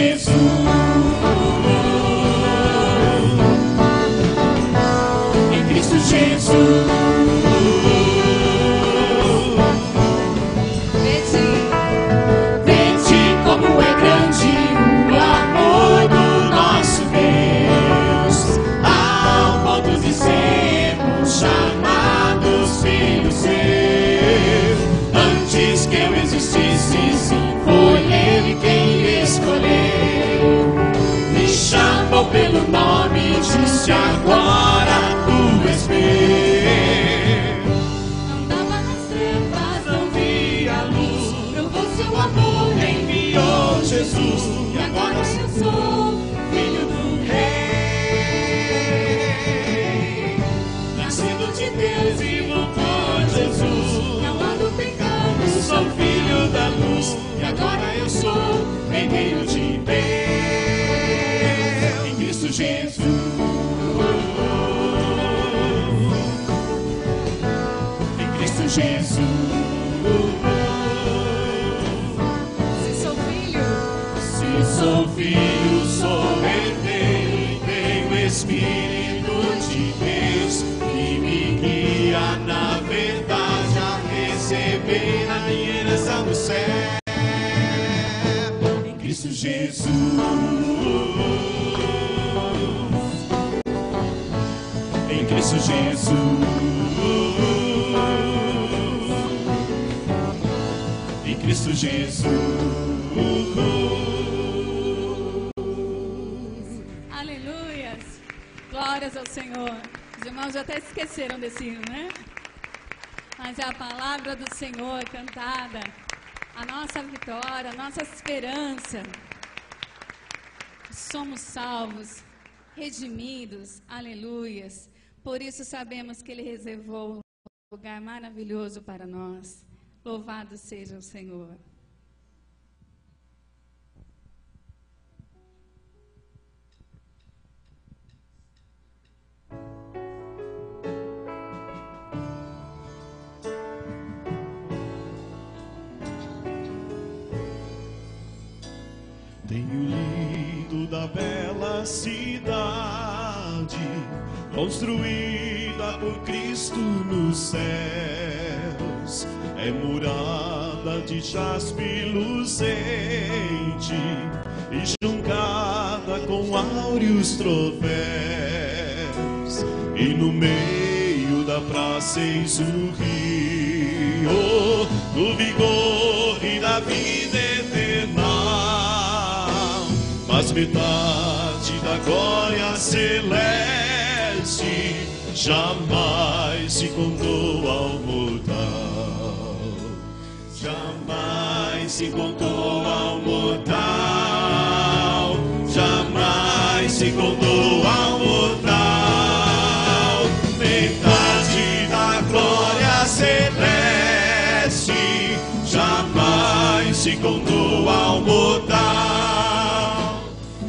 Jesus. Em Cristo Jesus. Vede como é grande o amor do nosso Deus, ao ponto de sermos chamados filhos seus. Antes que eu existisse, sim, foi Ele quem escolheu. Me chamou pelo nome, disse agora tu és meu. Andava nas trevas, não via a luz, provou seu amor, enviou Jesus. E agora eu sou filho do Rei, nascido de Deus, vivo por Jesus. Não ando pecando, sou filho da luz. E agora eu sou herdeiro de Deus, em Cristo Jesus. Em Cristo Jesus. Se sou filho, sou herdeiro e tenho o Espírito de Deus que me guia na verdade a receber a minha herança no céu. Em Cristo Jesus. Em Cristo Jesus. Em Cristo Jesus. Aleluias! Glórias ao Senhor. Os irmãos já até esqueceram desse hino, né? Mas é a palavra do Senhor cantada, a nossa vitória, a nossa esperança. Somos salvos, redimidos, aleluias. Por isso sabemos que Ele reservou um lugar maravilhoso para nós. Louvado seja o Senhor. Tenho lido da bela cidade, construída por Cristo nos céus. É murada de jaspe luzente e juncada com áureos troféus. E no meio da praça eis o rio do vigor e da vida eterna. Mas metade da glória celeste jamais se contou ao mortal. Jamais se contou ao mortal. Jamais se contou ao mortal. Metade da glória celeste jamais se contou ao mortal.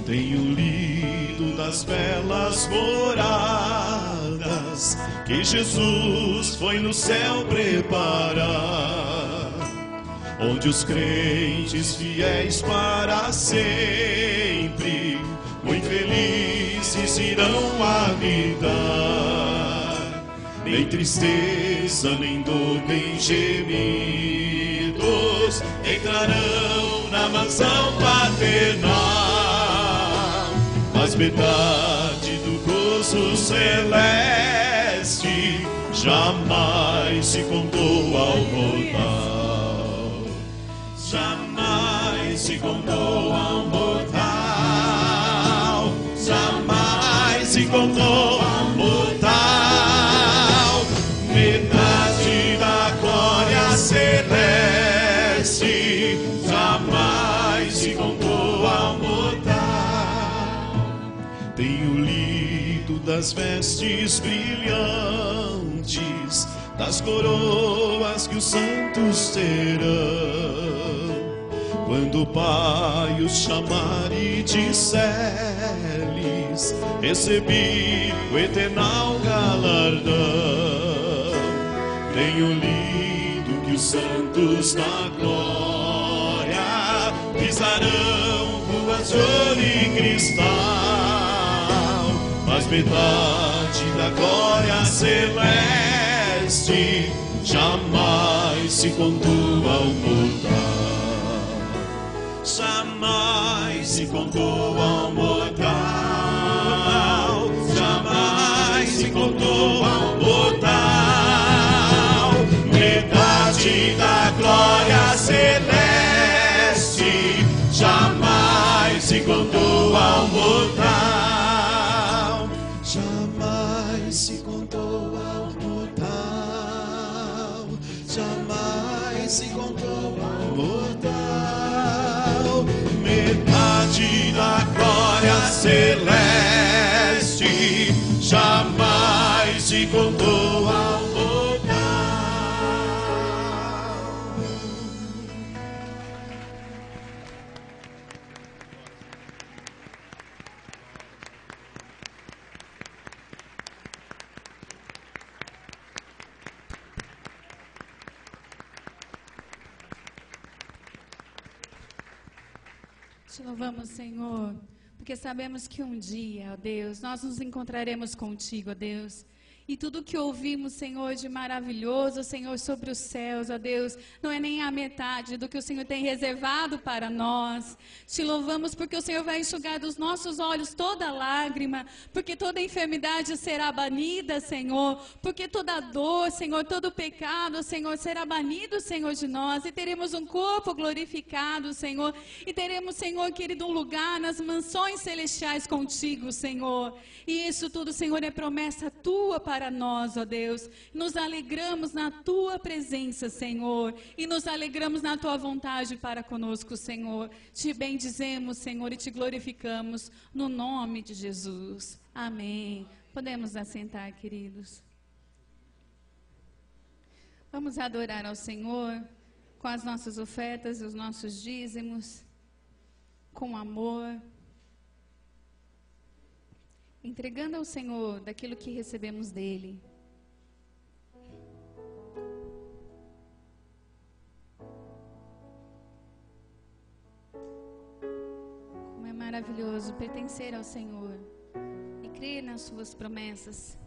Tenho lido das belas moradas que Jesus foi no céu preparar, onde os crentes fiéis para sempre, muito felizes irão habitar. Nem tristeza, nem dor, nem gemidos entrarão na mansão paternal. Mas metade do gozo celeste jamais se contou ao mortal. Jamais se contou ao mortal. Jamais se contou ao mortal. Metade da glória celeste jamais se contou ao mortal. Tenho lido das vestes brilhantes, das coroas que os santos terão, quando o Pai os chamar e disser-lhes: recebi o eternal galardão. Tenho lido que os santos na glória pisarão ruas de metade da glória celeste jamais se contou ao mortal, jamais se contou ao mortal, jamais se contou ao mortal. Metade da glória celeste jamais se contou ao mortal, jamais se contou ao mortal, jamais se contou ao mortal. Metade da glória celeste jamais se contou ao mortal. Te louvamos, Senhor, porque sabemos que um dia, ó Deus, nós nos encontraremos contigo, ó Deus. E tudo que ouvimos, Senhor, de maravilhoso, Senhor, sobre os céus, ó Deus, não é nem a metade do que o Senhor tem reservado para nós. Te louvamos porque o Senhor vai enxugar dos nossos olhos toda lágrima, porque toda enfermidade será banida, Senhor, porque toda dor, Senhor, todo pecado, Senhor, será banido, Senhor, de nós, e teremos um corpo glorificado, Senhor, e teremos, Senhor, querido, um lugar nas mansões celestiais contigo, Senhor. E isso tudo, Senhor, é promessa tua para nós, ó Deus. Nos alegramos na tua presença, Senhor, e nos alegramos na tua vontade para conosco, Senhor. Te bendizemos, Senhor, e te glorificamos no nome de Jesus. Amém. Podemos assentar, queridos. Vamos adorar ao Senhor com as nossas ofertas e os nossos dízimos, com amor, entregando ao Senhor daquilo que recebemos dele. Como é maravilhoso pertencer ao Senhor e crer nas suas promessas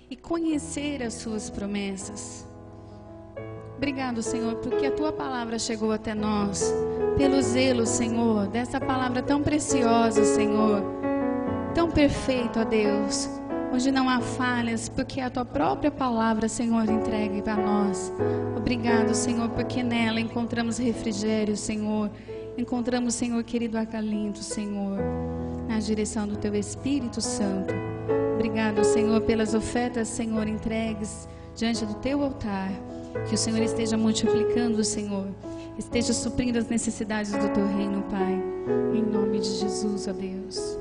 e conhecer as suas promessas. Obrigado, Senhor, porque a tua palavra chegou até nós, pelo zelo, Senhor, dessa palavra tão preciosa, Senhor, tão perfeito, ó Deus, onde não há falhas, porque é a tua própria palavra, Senhor, entregue para nós. Obrigado, Senhor, porque nela encontramos refrigério, Senhor, encontramos, Senhor, querido, acalento, Senhor, na direção do teu Espírito Santo. Obrigado, Senhor, pelas ofertas, Senhor, entregues diante do teu altar. Que o Senhor esteja multiplicando, Senhor, esteja suprindo as necessidades do teu reino, Pai, em nome de Jesus, ó Deus.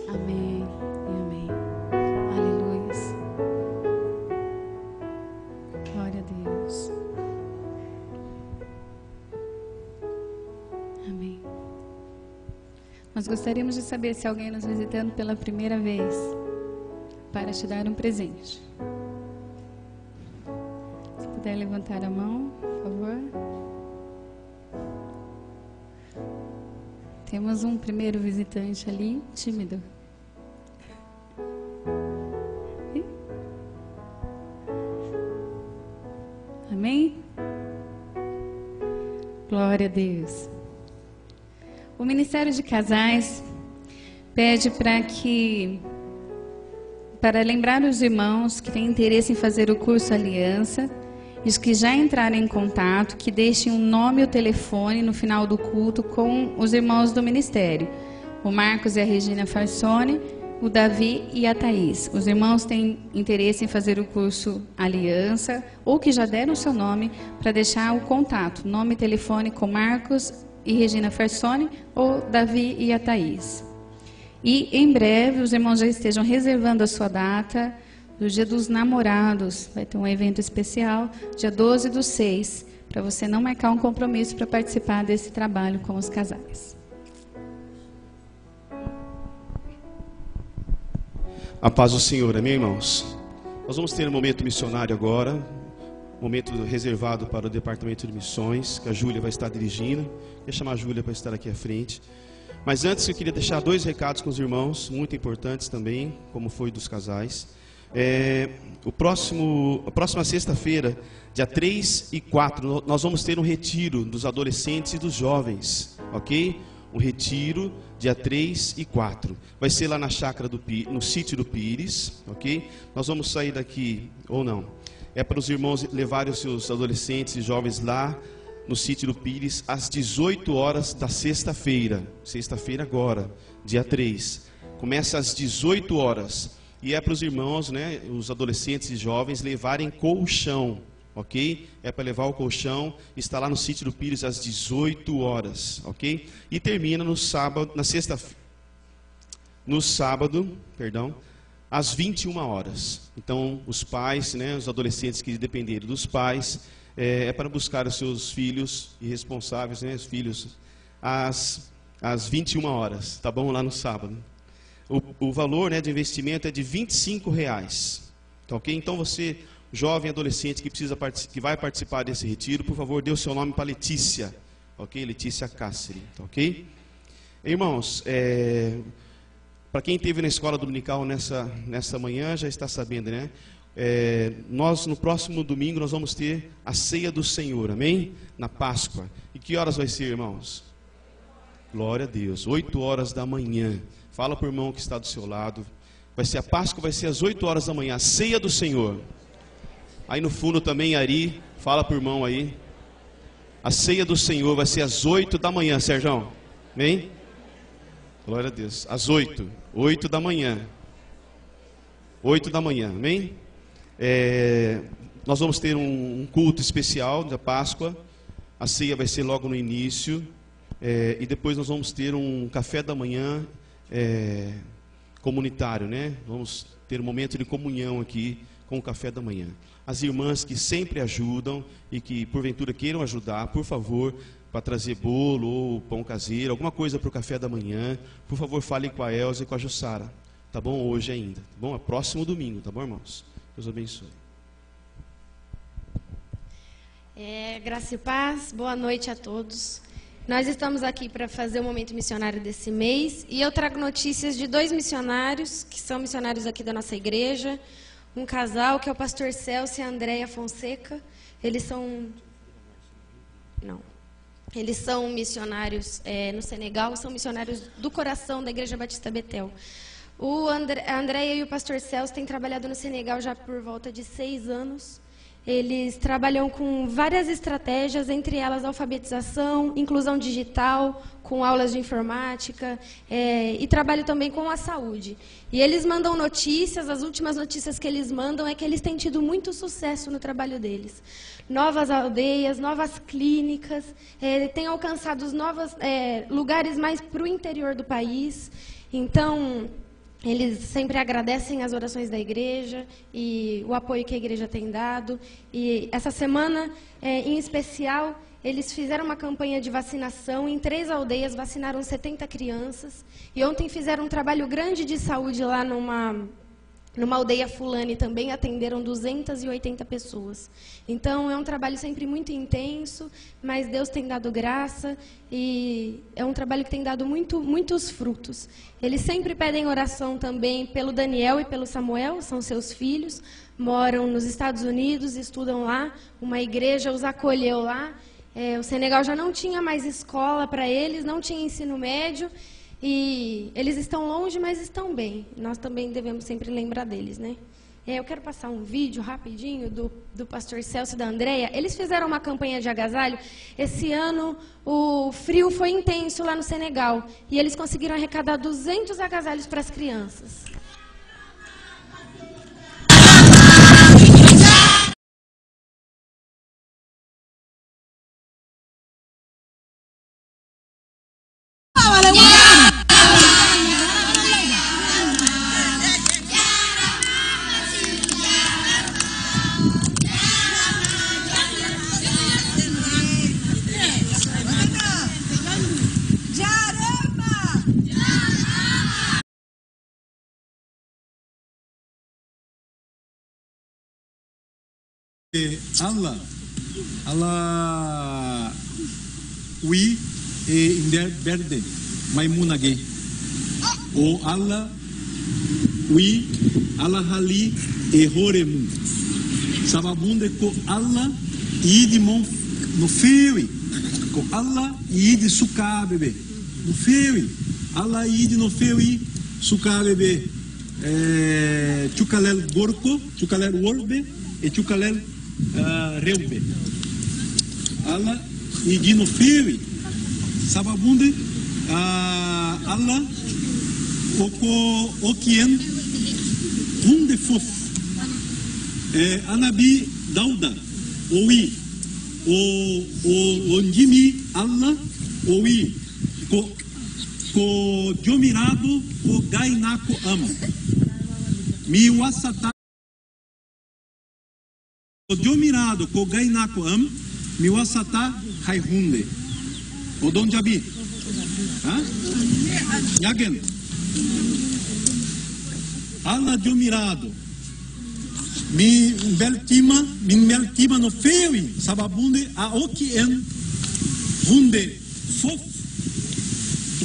Amém e amém. Aleluia. Glória a Deus. Amém. Nós gostaríamos de saber se alguém nos visitando pela primeira vez, para te dar um presente. Se puder levantar a mão, por favor. Temos um primeiro visitante ali, tímido. Amém? Glória a Deus. O Ministério de Casais pede para lembrar os irmãos que têm interesse em fazer o curso Aliança, e os que já entraram em contato, que deixem um nome e o telefone no final do culto com os irmãos do Ministério, o Marcos e a Regina Farsone, o Davi e a Thaís. Os irmãos têm interesse em fazer o curso Aliança, ou que já deram o seu nome, para deixar o contato, nome e telefone com Marcos e Regina Farsone, ou Davi e a Thaís. E em breve os irmãos já estejam reservando a sua data, do Dia dos Namorados. Vai ter um evento especial, dia 12/6, para você não marcar um compromisso para participar desse trabalho com os casais. A paz do Senhor, amém, irmãos? Nós vamos ter um momento missionário agora, momento reservado para o Departamento de Missões, que a Júlia vai estar dirigindo. Quero chamar a Júlia para estar aqui à frente. Mas antes eu queria deixar 2 recados com os irmãos, muito importantes também, como foi dos casais. A próxima sexta-feira, dia 3 e 4, nós vamos ter um retiro dos adolescentes e dos jovens, ok? Um retiro, dia 3 e 4. Vai ser lá na chácara no sítio do Pires, ok? Nós vamos sair daqui, ou não. É para os irmãos levarem os seus adolescentes e jovens lá no sítio do Pires, às 18 horas da sexta-feira. Sexta-feira agora, dia 3. Começa às 18 horas. E é para os irmãos, né, os adolescentes e jovens, levarem colchão, ok? É para levar o colchão, está lá no sítio do Pires às 18 horas, ok? E termina no sábado, às 21 horas. Então, os pais, né, os adolescentes que dependerem dos pais, é para buscar os seus filhos irresponsáveis, né, os filhos, às 21 horas, tá bom? Lá no sábado. O valor, né, de investimento é de R$25, tá ok? Então você, jovem adolescente que vai participar desse retiro, por favor, dê o seu nome para Letícia, ok? Letícia Cáceres, tá ok? Irmãos, para quem esteve na escola dominical nessa manhã, já está sabendo, né? Nós, no próximo domingo, nós vamos ter a ceia do Senhor, amém? Na Páscoa. E que horas vai ser, irmãos? Glória a Deus, 8 horas da manhã. Fala para o irmão que está do seu lado. Vai ser a Páscoa, vai ser às 8 horas da manhã, a ceia do Senhor. Aí no fundo também, Ari, fala para o irmão aí. A ceia do Senhor vai ser às 8 da manhã, Sérgio. Amém? Glória a Deus. Às 8. 8 da manhã. 8 da manhã, amém? Nós vamos ter um culto especial da Páscoa. A ceia vai ser logo no início. E depois nós vamos ter um café da manhã comunitário, né? Vamos ter um momento de comunhão aqui com o café da manhã. As irmãs que sempre ajudam e que porventura queiram ajudar, por favor, para trazer bolo ou pão caseiro, alguma coisa para o café da manhã, por favor, falem com a Elza e com a Jussara, tá bom? Hoje ainda, tá bom? É próximo domingo, tá bom, irmãos? Deus abençoe. Graça e paz, boa noite a todos. Nós estamos aqui para fazer o momento missionário desse mês e eu trago notícias de 2 missionários, que são missionários aqui da nossa igreja. Um casal, que é o pastor Celso e a Andréia Fonseca. Eles são missionários no Senegal, são missionários do coração da Igreja Batista Betel. A Andréia e o pastor Celso têm trabalhado no Senegal já por volta de 6 anos. Eles trabalham com várias estratégias, entre elas alfabetização, inclusão digital, com aulas de informática, e trabalham também com a saúde. E eles mandam notícias, as últimas notícias que eles mandam é que eles têm tido muito sucesso no trabalho deles. Novas aldeias, novas clínicas, têm alcançado novos lugares mais para o interior do país. Então, eles sempre agradecem as orações da igreja e o apoio que a igreja tem dado. E essa semana, em especial, eles fizeram uma campanha de vacinação. Em 3 aldeias, vacinaram 70 crianças. E ontem fizeram um trabalho grande de saúde lá numa aldeia fulani também, atenderam 280 pessoas. Então, é um trabalho sempre muito intenso, mas Deus tem dado graça e é um trabalho que tem dado muitos frutos. Eles sempre pedem oração também pelo Daniel e pelo Samuel, são seus filhos, moram nos Estados Unidos, estudam lá, uma igreja os acolheu lá. O Senegal já não tinha mais escola para eles, não tinha ensino médio, e eles estão longe, mas estão bem. Nós também devemos sempre lembrar deles, né? Eu quero passar um vídeo rapidinho do pastor Celso e da Andréia. Eles fizeram uma campanha de agasalho. Esse ano o frio foi intenso lá no Senegal. E eles conseguiram arrecadar 200 agasalhos para as crianças. Allah, we in their birthday. maimunage o Allah wi Allah hali e horemu sababunde ko Allah idi mon no fewi ko Allah idi sukabebe no fewi Allah idi no fewi sukabebe chukalel gorko chukalel wolbe e chukalel rewbe Allah idi no fewi sababunde Allah o kien hunde fof anabi Dauda owi o ndimi Allah owi ko jomirado ko gainako ama mi wasata ko jomirado ko gainako am mi wasata hay hunde o don jabi ha yagen Allah jomirado min beltima no fewi sababunde a oki en hunde fof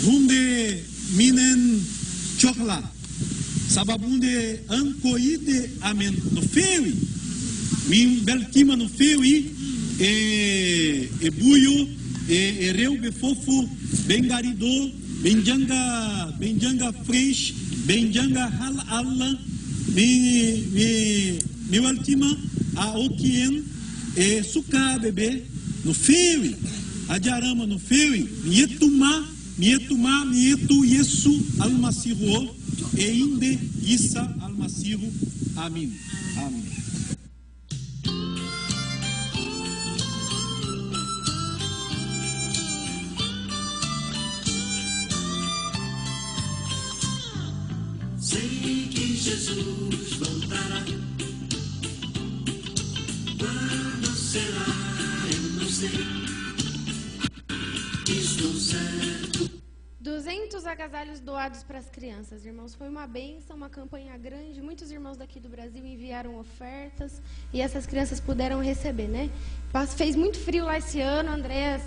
hunde minen chokla sababunde ankoide amen no fewi min beltima no fewi e buio e reube fofo bengarido benjanga fresh benjanga hal Allah mi waltima a okien e suka bebê no fewi a jarama no fewi mietu Yesu almasihu e inde Isa almasihu amin amin. Sei que Jesus voltará. Quando será? Eu não sei. Estou certo. 200 agasalhos doados para as crianças, irmãos. Foi uma bênção, uma campanha grande. Muitos irmãos daqui do Brasil enviaram ofertas e essas crianças puderam receber, né? Fez muito frio lá esse ano. A Andréa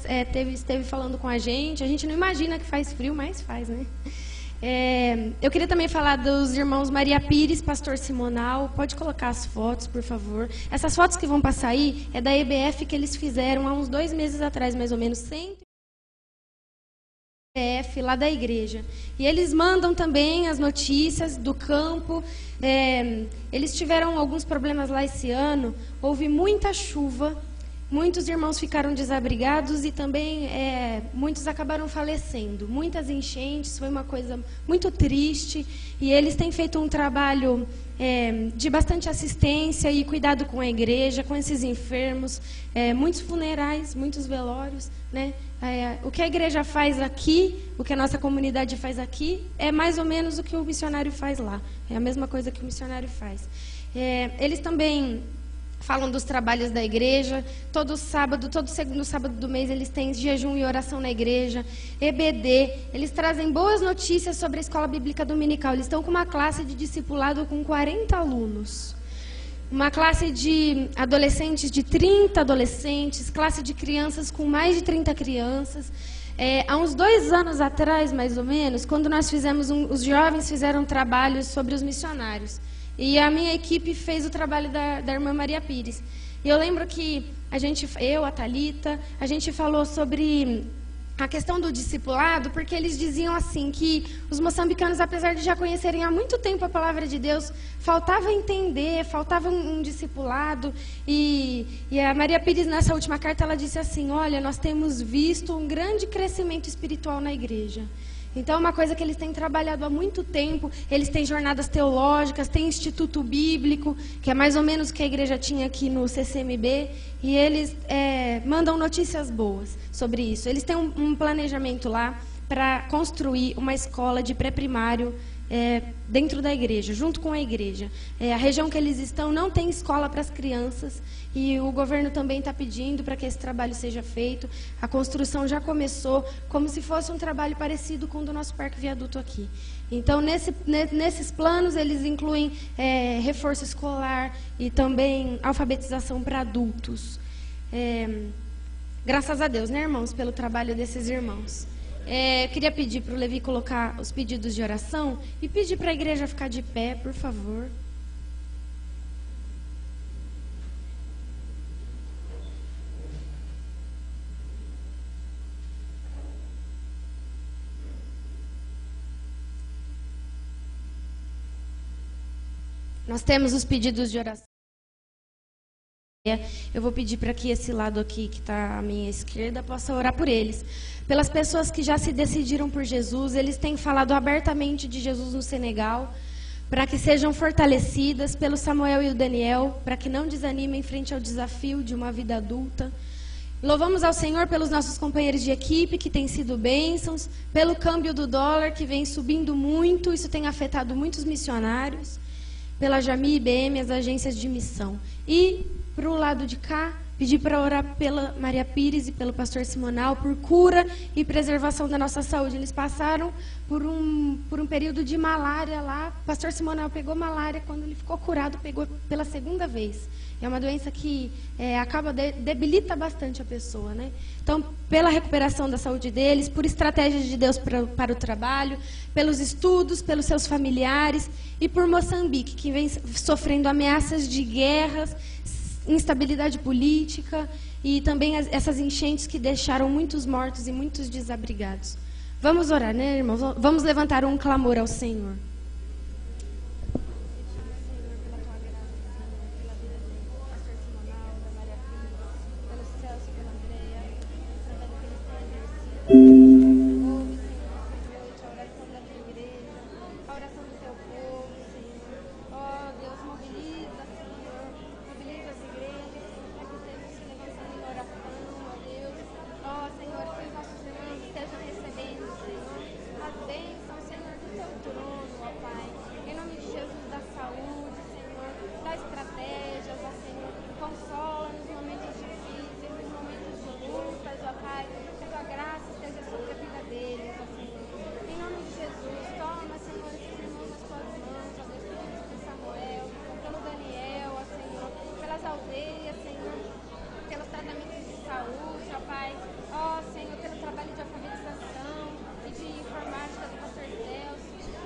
esteve falando com a gente. A gente não imagina que faz frio, mas faz, né? Eu queria também falar dos irmãos Maria Pires, Pastor Simonal. Pode colocar as fotos, por favor. Essas fotos que vão passar aí é da EBF que eles fizeram há uns 2 meses atrás, mais ou menos, 100 EBF lá da igreja. E eles mandam também as notícias do campo. Eles tiveram alguns problemas lá esse ano. Houve muita chuva. Muitos irmãos ficaram desabrigados e também muitos acabaram falecendo. Muitas enchentes, foi uma coisa muito triste. E eles têm feito um trabalho de bastante assistência e cuidado com a igreja, com esses enfermos. Muitos funerais, muitos velórios, né? O que a igreja faz aqui, o que a nossa comunidade faz aqui, é mais ou menos o que o missionário faz lá. É a mesma coisa que o missionário faz. Eles também falam dos trabalhos da igreja. Todo segundo sábado do mês eles têm jejum e oração na igreja. EBD, eles trazem boas notícias sobre a escola bíblica dominical. Eles estão com uma classe de discipulado com 40 alunos. Uma classe de adolescentes, de 30 adolescentes, classe de crianças com mais de 30 crianças. Há uns 2 anos atrás, mais ou menos, quando nós fizemos os jovens fizeram trabalhos sobre os missionários. E a minha equipe fez o trabalho da irmã Maria Pires. E eu lembro que a Thalita, a gente falou sobre a questão do discipulado, porque eles diziam assim que os moçambicanos, apesar de já conhecerem há muito tempo a palavra de Deus, faltava entender, faltava um discipulado. E a Maria Pires, nessa última carta, ela disse assim: olha, nós temos visto um grande crescimento espiritual na igreja. Então, é uma coisa que eles têm trabalhado há muito tempo. Eles têm jornadas teológicas, têm instituto bíblico, que é mais ou menos o que a igreja tinha aqui no CCMB, e eles mandam notícias boas sobre isso. Eles têm um planejamento lá para construir uma escola de pré-primário dentro da igreja, junto com a igreja. A região que eles estão não tem escola para as crianças, e o governo também está pedindo para que esse trabalho seja feito. A construção já começou, como se fosse um trabalho parecido com o do nosso Parque Viaduto aqui. Então, nesses planos, eles incluem reforço escolar e também alfabetização para adultos. Graças a Deus, né, irmãos, pelo trabalho desses irmãos. Eu queria pedir para o Levi colocar os pedidos de oração e pedir para a igreja ficar de pé, por favor. Nós temos os pedidos de oração. Eu vou pedir para que esse lado aqui, que está à minha esquerda, possa orar por eles. Pelas pessoas que já se decidiram por Jesus, eles têm falado abertamente de Jesus no Senegal, para que sejam fortalecidas, pelo Samuel e o Daniel, para que não desanimem frente ao desafio de uma vida adulta. Louvamos ao Senhor pelos nossos companheiros de equipe, que têm sido bênçãos, pelo câmbio do dólar, que vem subindo muito, isso tem afetado muitos missionários, pela Jami, IBM, as agências de missão. E, para o lado de cá, pedir para orar pela Maria Pires e pelo pastor Simonal, por cura e preservação da nossa saúde. Eles passaram por um período de malária lá. O pastor Simonal pegou malária, quando ele ficou curado, pegou pela segunda vez. É uma doença que debilita bastante a pessoa, né? Então, pela recuperação da saúde deles, por estratégias de Deus para o trabalho, pelos estudos, pelos seus familiares, e por Moçambique, que vem sofrendo ameaças de guerras, instabilidade política e também essas enchentes que deixaram muitos mortos e muitos desabrigados. Vamos orar, né, irmãos? Vamos levantar um clamor ao Senhor.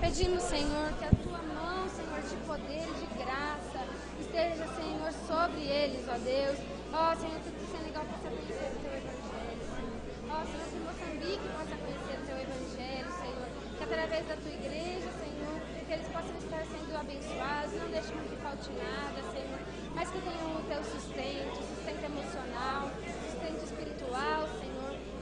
Pedimos, Senhor, que a tua mão, Senhor, de poder e de graça esteja, Senhor, sobre eles, ó Deus. Ó, Senhor, que o Senegal possa conhecer o teu evangelho, Senhor. Ó, Senhor, que Moçambique possa conhecer o teu evangelho, Senhor. Que através da tua igreja, Senhor, que eles possam estar sendo abençoados, não deixe que falte nada, Senhor. Mas que tenham o teu sustento emocional, sustento espiritual, Senhor.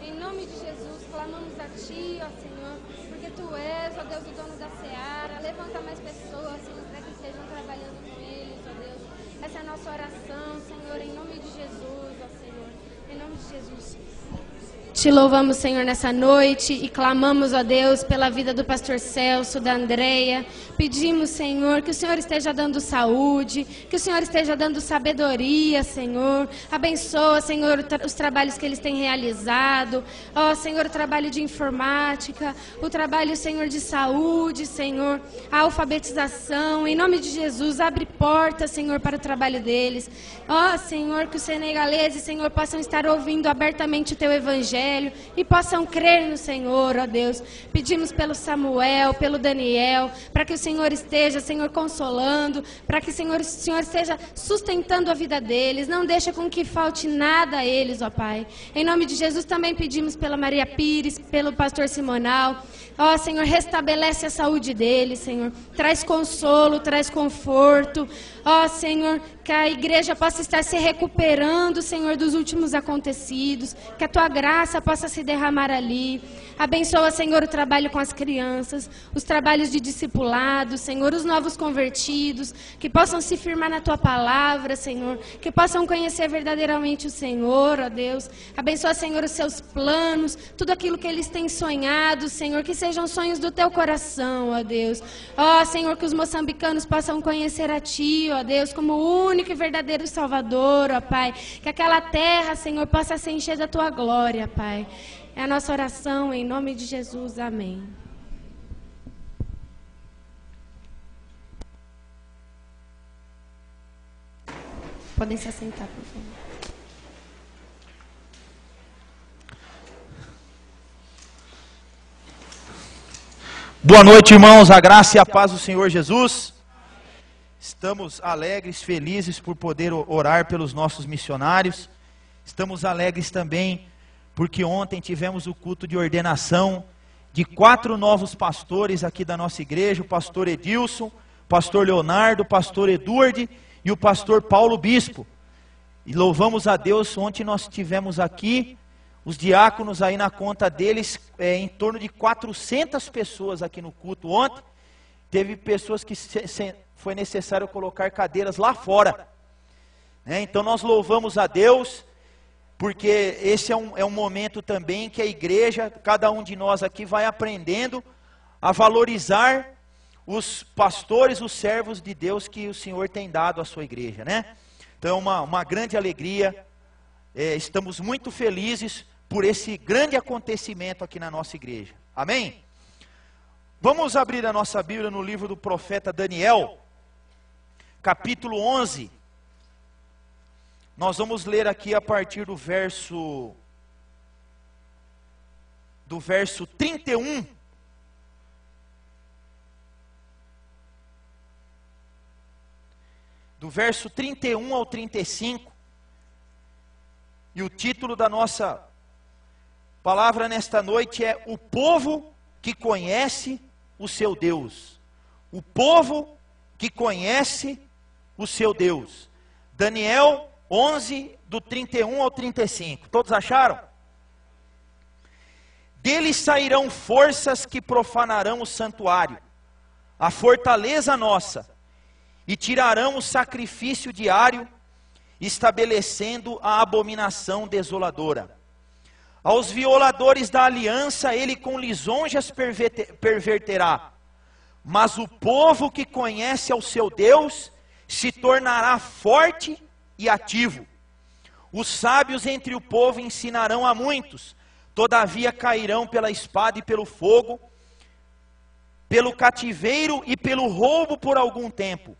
Em nome de Jesus, clamamos a ti, ó Senhor, porque tu és, ó Deus, o dono da seara. Levanta mais pessoas, Senhor, para que estejam trabalhando com eles, ó Deus. Essa é a nossa oração, Senhor, em nome de Jesus, ó Senhor. Em nome de Jesus. Te louvamos, Senhor, nessa noite e clamamos, ó Deus, pela vida do pastor Celso, da Andreia. Pedimos, Senhor, que o Senhor esteja dando saúde, que o Senhor esteja dando sabedoria, Senhor. Abençoa, Senhor, os trabalhos que eles têm realizado. Ó, Senhor, o trabalho de informática, o trabalho, Senhor, de saúde, Senhor, a alfabetização. Em nome de Jesus, abre portas, Senhor, para o trabalho deles. Ó, Senhor, que os senegaleses, Senhor, possam estar ouvindo abertamente o teu evangelho e possam crer no Senhor, ó Deus. Pedimos pelo Samuel, pelo Daniel, para que o Senhor esteja, Senhor, consolando, para que o Senhor esteja sustentando a vida deles, não deixa com que falte nada a eles, ó Pai. Em nome de Jesus também pedimos pela Maria Pires, pelo pastor Simonal. Ó, Senhor, restabelece a saúde deles, Senhor. Traz consolo, traz conforto. Ó, Senhor, que a igreja possa estar se recuperando, Senhor, dos últimos acontecidos. Que a tua graça possa se derramar ali. Abençoa, Senhor, o trabalho com as crianças, os trabalhos de discipulado, Senhor, os novos convertidos, que possam se firmar na tua palavra, Senhor, que possam conhecer verdadeiramente o Senhor, ó Deus. Abençoa, Senhor, os seus planos, tudo aquilo que eles têm sonhado, Senhor, que sejam sonhos do teu coração, ó Deus. Ó, Senhor, que os moçambicanos possam conhecer a ti, ó Deus, como o único e verdadeiro Salvador, ó Pai. Que aquela terra, Senhor, possa se encher da tua glória, Pai. É a nossa oração em nome de Jesus. Amém. Podem se assentar, por favor. Boa noite, irmãos, a graça e a paz do Senhor Jesus. Estamos alegres, felizes por poder orar pelos nossos missionários. Estamos alegres também porque ontem tivemos o culto de ordenação de 4 novos pastores aqui da nossa igreja, o pastor Edilson, o pastor Leonardo, o pastor Eduardo e o pastor Paulo Bispo. E louvamos a Deus, ontem nós tivemos aqui os diáconos aí na conta deles, em torno de 400 pessoas aqui no culto ontem. Teve pessoas que foi necessário colocar cadeiras lá fora. Então nós louvamos a Deus, porque esse é um momento também que a igreja, cada um de nós aqui vai aprendendo a valorizar os pastores, os servos de Deus que o Senhor tem dado à sua igreja, né? Então é uma grande alegria, estamos muito felizes por esse grande acontecimento aqui na nossa igreja. Amém? Vamos abrir a nossa Bíblia no livro do profeta Daniel, capítulo 11. Nós vamos ler aqui a partir do verso 31. Do verso 31 ao 35. E o título da nossa palavra nesta noite é: o povo que conhece o seu Deus. O povo que conhece o seu Deus. Daniel 11, do 31 ao 35. Todos acharam? Deles sairão forças que profanarão o santuário, a fortaleza nossa, e tirarão o sacrifício diário, estabelecendo a abominação desoladora. Aos violadores da aliança ele com lisonjas perverterá, mas o povo que conhece ao seu Deus se tornará forte e ativo. Os sábios entre o povo ensinarão a muitos, todavia cairão pela espada e pelo fogo, pelo cativeiro e pelo roubo por algum tempo.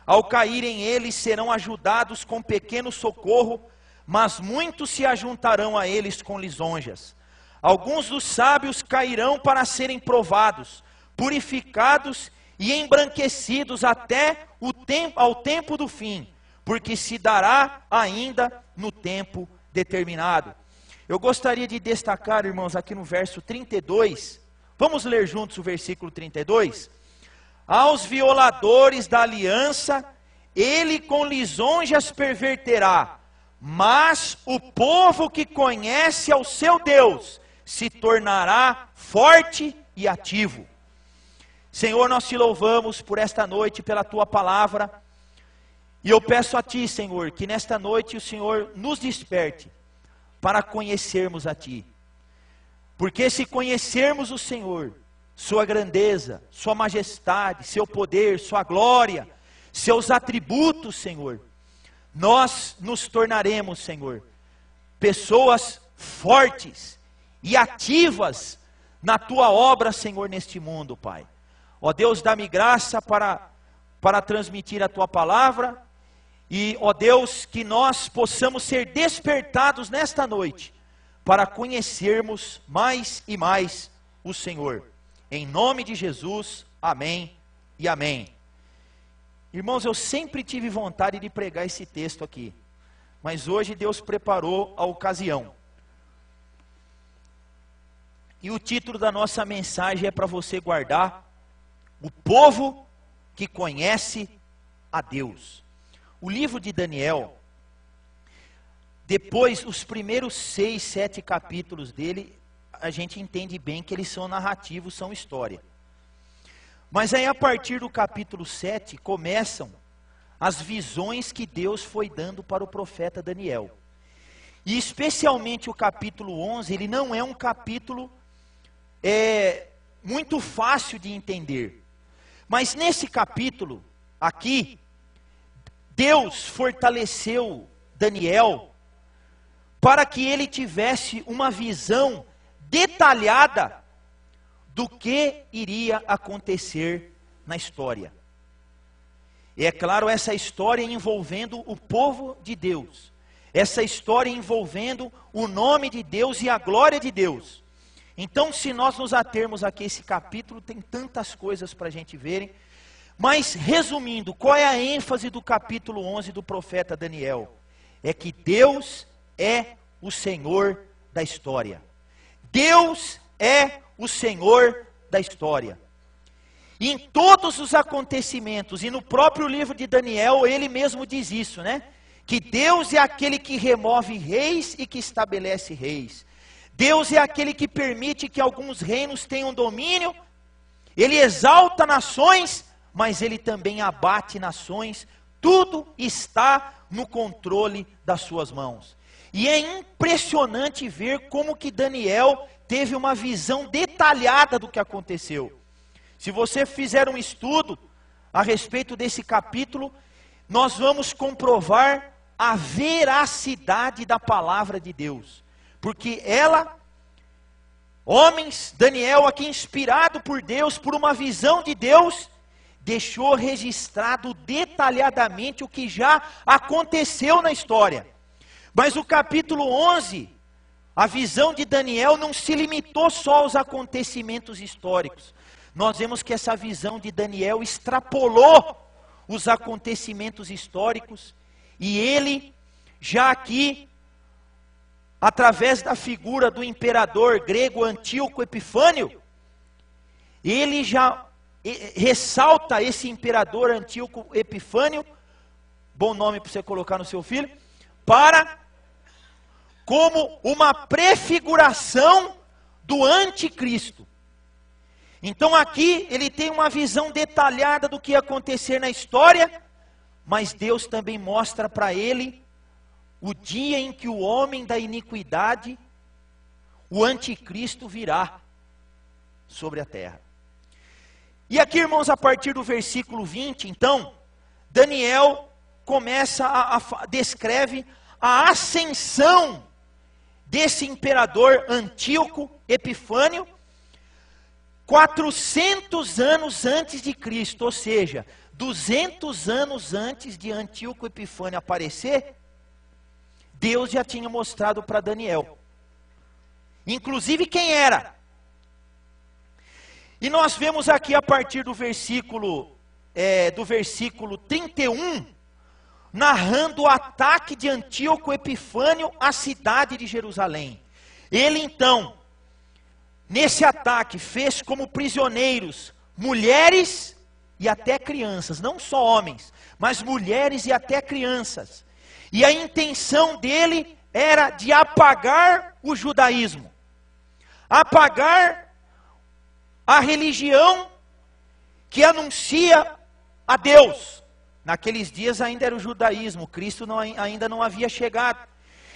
Ao caírem eles serão ajudados com pequeno socorro, mas muitos se ajuntarão a eles com lisonjas. Alguns dos sábios cairão para serem provados, purificados e embranquecidos até ao tempo do fim, porque se dará ainda no tempo determinado. Eu gostaria de destacar, irmãos, aqui no verso 32, vamos ler juntos o versículo 32? Aos violadores da aliança, ele com lisonjas perverterá, mas o povo que conhece ao seu Deus se tornará forte e ativo. Senhor, nós te louvamos por esta noite, pela tua palavra, e eu peço a ti, Senhor, que nesta noite o Senhor nos desperte para conhecermos a ti. Porque se conhecermos o Senhor, sua grandeza, sua majestade, seu poder, sua glória, seus atributos, Senhor, nós nos tornaremos, Senhor, pessoas fortes e ativas na tua obra, Senhor, neste mundo, Pai. Ó Deus, dá-me graça para transmitir a tua palavra. E, ó Deus, que nós possamos ser despertados nesta noite para conhecermos mais e mais o Senhor. Em nome de Jesus, amém e amém. Irmãos, eu sempre tive vontade de pregar esse texto aqui, mas hoje Deus preparou a ocasião. E o título da nossa mensagem é para você guardar: o povo que conhece a Deus. O livro de Daniel, depois, os primeiros 6, 7 capítulos dele, a gente entende bem que eles são narrativos, são história. Mas aí a partir do capítulo 7, começam as visões que Deus foi dando para o profeta Daniel. E especialmente o capítulo 11, ele não é um capítulo muito fácil de entender. Mas nesse capítulo, aqui, Deus fortaleceu Daniel para que ele tivesse uma visão detalhada do que iria acontecer na história. E é claro, essa história envolvendo o povo de Deus, essa história envolvendo o nome de Deus e a glória de Deus. Então, se nós nos atermos aqui a esse capítulo, tem tantas coisas para a gente verem. Mas, resumindo, qual é a ênfase do capítulo 11 do profeta Daniel? É que Deus é o Senhor da história. Deus é o Senhor da história. E em todos os acontecimentos, e no próprio livro de Daniel, ele mesmo diz isso, né? Que Deus é aquele que remove reis e que estabelece reis. Deus é aquele que permite que alguns reinos tenham domínio. Ele exalta nações, mas ele também abate nações. Tudo está no controle das suas mãos. E é impressionante ver como que Daniel teve uma visão detalhada do que aconteceu. Se você fizer um estudo a respeito desse capítulo, nós vamos comprovar a veracidade da palavra de Deus. Porque Daniel aqui inspirado por Deus, por uma visão de Deus, deixou registrado detalhadamente o que já aconteceu na história. Mas o capítulo 11, a visão de Daniel não se limitou só aos acontecimentos históricos. Nós vemos que essa visão de Daniel extrapolou os acontecimentos históricos, e ele, já aqui, através da figura do imperador grego Antíoco Epifânio, ele já ressalta esse imperador Antíoco Epifânio, bom nome para você colocar no seu filho, como uma prefiguração do anticristo. Então aqui ele tem uma visão detalhada do que ia acontecer na história, mas Deus também mostra para ele o dia em que o homem da iniquidade, o anticristo, virá sobre a terra. E aqui, irmãos, a partir do versículo 20, então, Daniel descreve a ascensão desse imperador Antíoco Epifânio, 400 anos antes de Cristo, ou seja, 200 anos antes de Antíoco Epifânio aparecer, Deus já tinha mostrado para Daniel, inclusive quem era. E nós vemos aqui a partir do versículo 31, narrando o ataque de Antíoco Epifânio à cidade de Jerusalém. Ele então, nesse ataque, fez como prisioneiros mulheres e até crianças, não só homens, mas mulheres e até crianças. E a intenção dele era de apagar o judaísmo, apagar a religião que anuncia a Deus. Naqueles dias ainda era o judaísmo, Cristo ainda não havia chegado.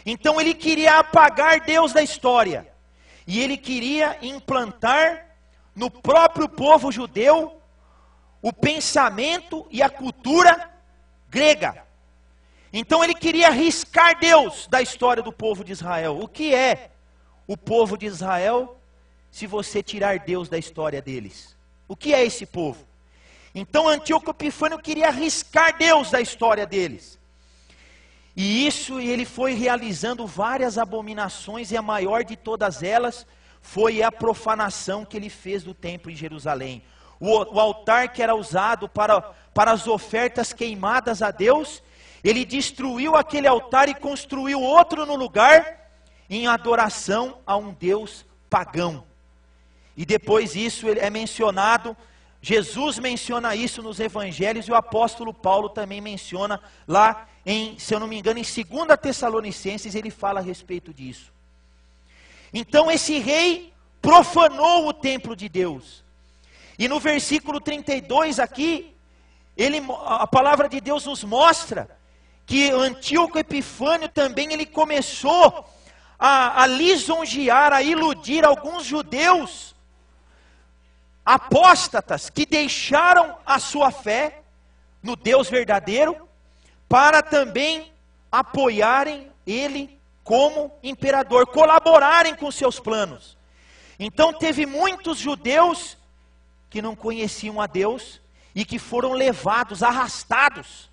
Então ele queria apagar Deus da história. E ele queria implantar no próprio povo judeu o pensamento e a cultura grega. Então ele queria riscar Deus da história do povo de Israel. O que é o povo de Israel se você tirar Deus da história deles? O que é esse povo? Então Antíoco Epifânio queria riscar Deus da história deles. E ele foi realizando várias abominações, e a maior de todas elas foi a profanação que ele fez do templo em Jerusalém. O altar que era usado para as ofertas queimadas a Deus, ele destruiu aquele altar e construiu outro no lugar, em adoração a um Deus pagão. E depois isso é mencionado, Jesus menciona isso nos evangelhos, e o apóstolo Paulo também menciona lá, se eu não me engano, em 2 Tessalonicenses, ele fala a respeito disso. Então esse rei profanou o templo de Deus. E no versículo 32 aqui, a palavra de Deus nos mostra que Antíoco Epifânio também ele começou a lisonjear, a iludir alguns judeus apóstatas que deixaram a sua fé no Deus verdadeiro, para também apoiarem ele como imperador, colaborarem com seus planos. Então teve muitos judeus que não conheciam a Deus e que foram levados, arrastados,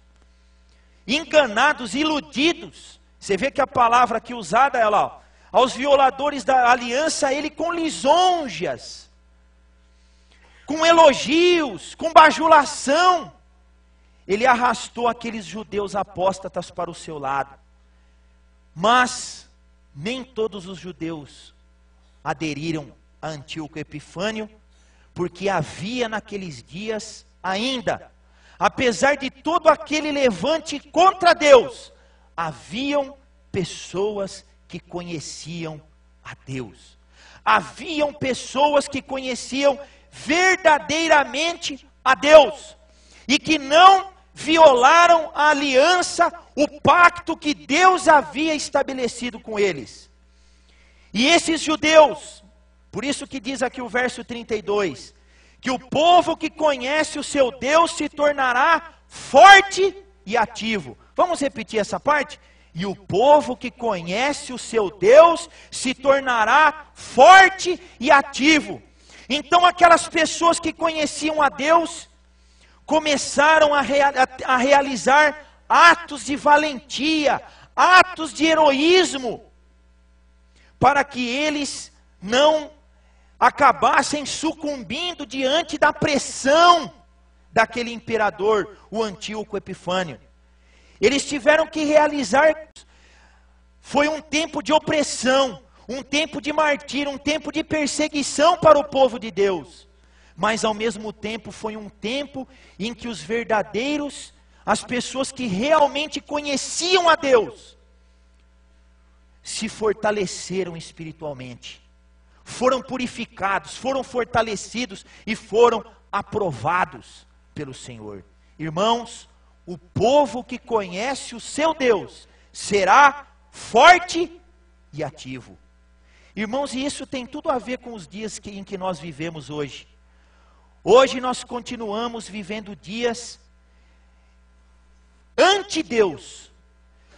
enganados, iludidos. Você vê que a palavra aqui usada é lá, aos violadores da aliança, ele com lisonjas, com elogios, com bajulação, ele arrastou aqueles judeus apóstatas para o seu lado. Mas nem todos os judeus aderiram a Antíoco Epifânio, porque havia naqueles dias ainda, apesar de todo aquele levante contra Deus, haviam pessoas que conheciam a Deus. Haviam pessoas que conheciam verdadeiramente a Deus e que não violaram a aliança, o pacto que Deus havia estabelecido com eles. E esses judeus, por isso que diz aqui o verso 32, que o povo que conhece o seu Deus se tornará forte e ativo. Vamos repetir essa parte? E o povo que conhece o seu Deus se tornará forte e ativo. Então aquelas pessoas que conheciam a Deus começaram a realizar atos de valentia, atos de heroísmo, para que eles não acabassem sucumbindo diante da pressão daquele imperador, o Antíoco Epifânio. Eles tiveram que realizar, foi um tempo de opressão, um tempo de martírio, um tempo de perseguição para o povo de Deus. Mas ao mesmo tempo foi um tempo em que os verdadeiros, as pessoas que realmente conheciam a Deus, se fortaleceram espiritualmente, foram purificados, foram fortalecidos e foram aprovados pelo Senhor. Irmãos, o povo que conhece o seu Deus será forte e ativo. Irmãos, e isso tem tudo a ver com os dias em que nós vivemos hoje. Hoje nós continuamos vivendo dias anti-Deus.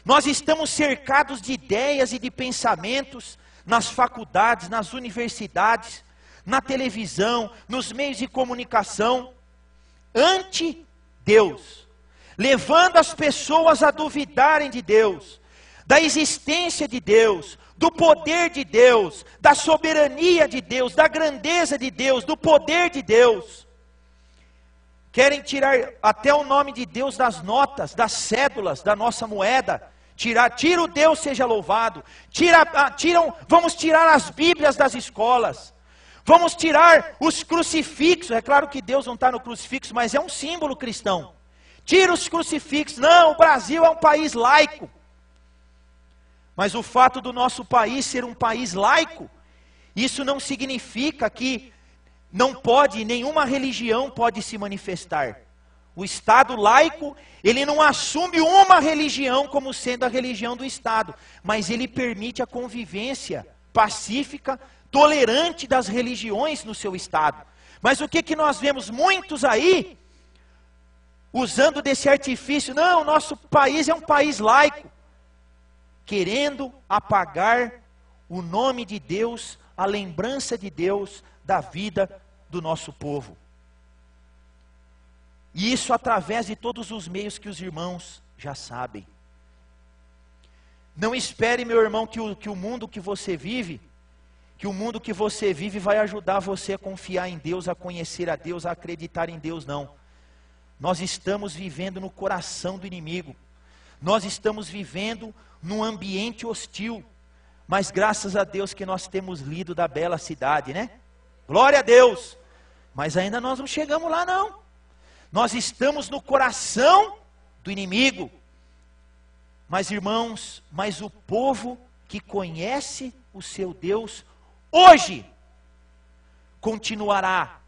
Nós estamos cercados de ideias e de pensamentos nas faculdades, nas universidades, na televisão, nos meios de comunicação, anti-Deus, levando as pessoas a duvidarem de Deus, da existência de Deus, do poder de Deus, da soberania de Deus, da grandeza de Deus, do poder de Deus. Querem tirar até o nome de Deus das notas, das cédulas, da nossa moeda. Tira o Deus seja louvado. Vamos tirar as Bíblias das escolas. Vamos tirar os crucifixos. É claro que Deus não está no crucifixo, mas é um símbolo cristão. Tira os crucifixos. Não, o Brasil é um país laico. Mas o fato do nosso país ser um país laico, isso não significa que não pode, nenhuma religião pode se manifestar. O Estado laico, ele não assume uma religião como sendo a religião do Estado, mas ele permite a convivência pacífica, tolerante das religiões no seu Estado. Mas o que nós vemos muitos aí, usando desse artifício, não, nosso país é um país laico, querendo apagar o nome de Deus, a lembrança de Deus da vida do nosso povo. E isso através de todos os meios que os irmãos já sabem. Não espere, meu irmão, que o mundo que você vive, vai ajudar você a confiar em Deus, a conhecer a Deus, a acreditar em Deus, não. Nós estamos vivendo no coração do inimigo. Nós estamos vivendo num ambiente hostil, mas graças a Deus que nós temos lido da bela cidade, né? Glória a Deus! Mas ainda nós não chegamos lá não. Nós estamos no coração do inimigo. Mas irmãos, mas o povo que conhece o seu Deus, hoje, continuará,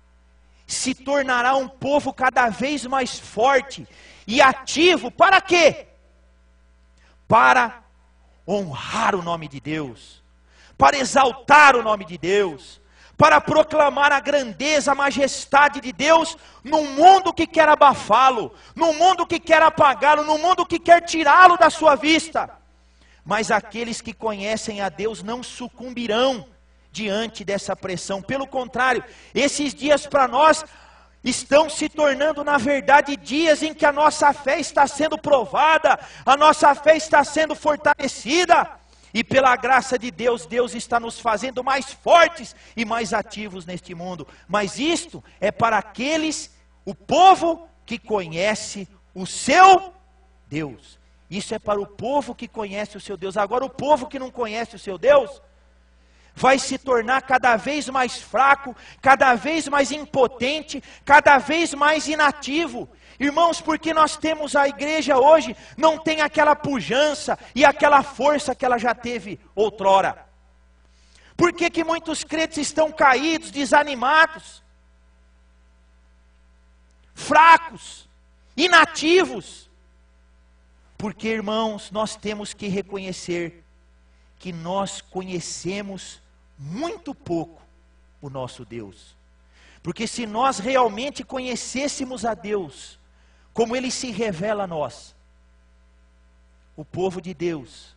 se tornará um povo cada vez mais forte e ativo, para quê? Para honrar o nome de Deus, para exaltar o nome de Deus, para proclamar a grandeza, a majestade de Deus, num mundo que quer abafá-lo, num mundo que quer apagá-lo, num mundo que quer tirá-lo da sua vista. Mas aqueles que conhecem a Deus não sucumbirão diante dessa pressão. Pelo contrário, esses dias para nós estão se tornando, na verdade, dias em que a nossa fé está sendo provada, a nossa fé está sendo fortalecida. E pela graça de Deus, Deus está nos fazendo mais fortes e mais ativos neste mundo. Mas isto é para aqueles, o povo que conhece o seu Deus. Isso é para o povo que conhece o seu Deus. Agora o povo que não conhece o seu Deus vai se tornar cada vez mais fraco, cada vez mais impotente, cada vez mais inativo. Irmãos, porque nós temos a igreja hoje, não tem aquela pujança e aquela força que ela já teve outrora. Por que que muitos crentes estão caídos, desanimados, fracos, inativos? Porque, irmãos, nós temos que reconhecer que nós conhecemos muito pouco o nosso Deus. Porque se nós realmente conhecêssemos a Deus, como Ele se revela a nós, o povo de Deus,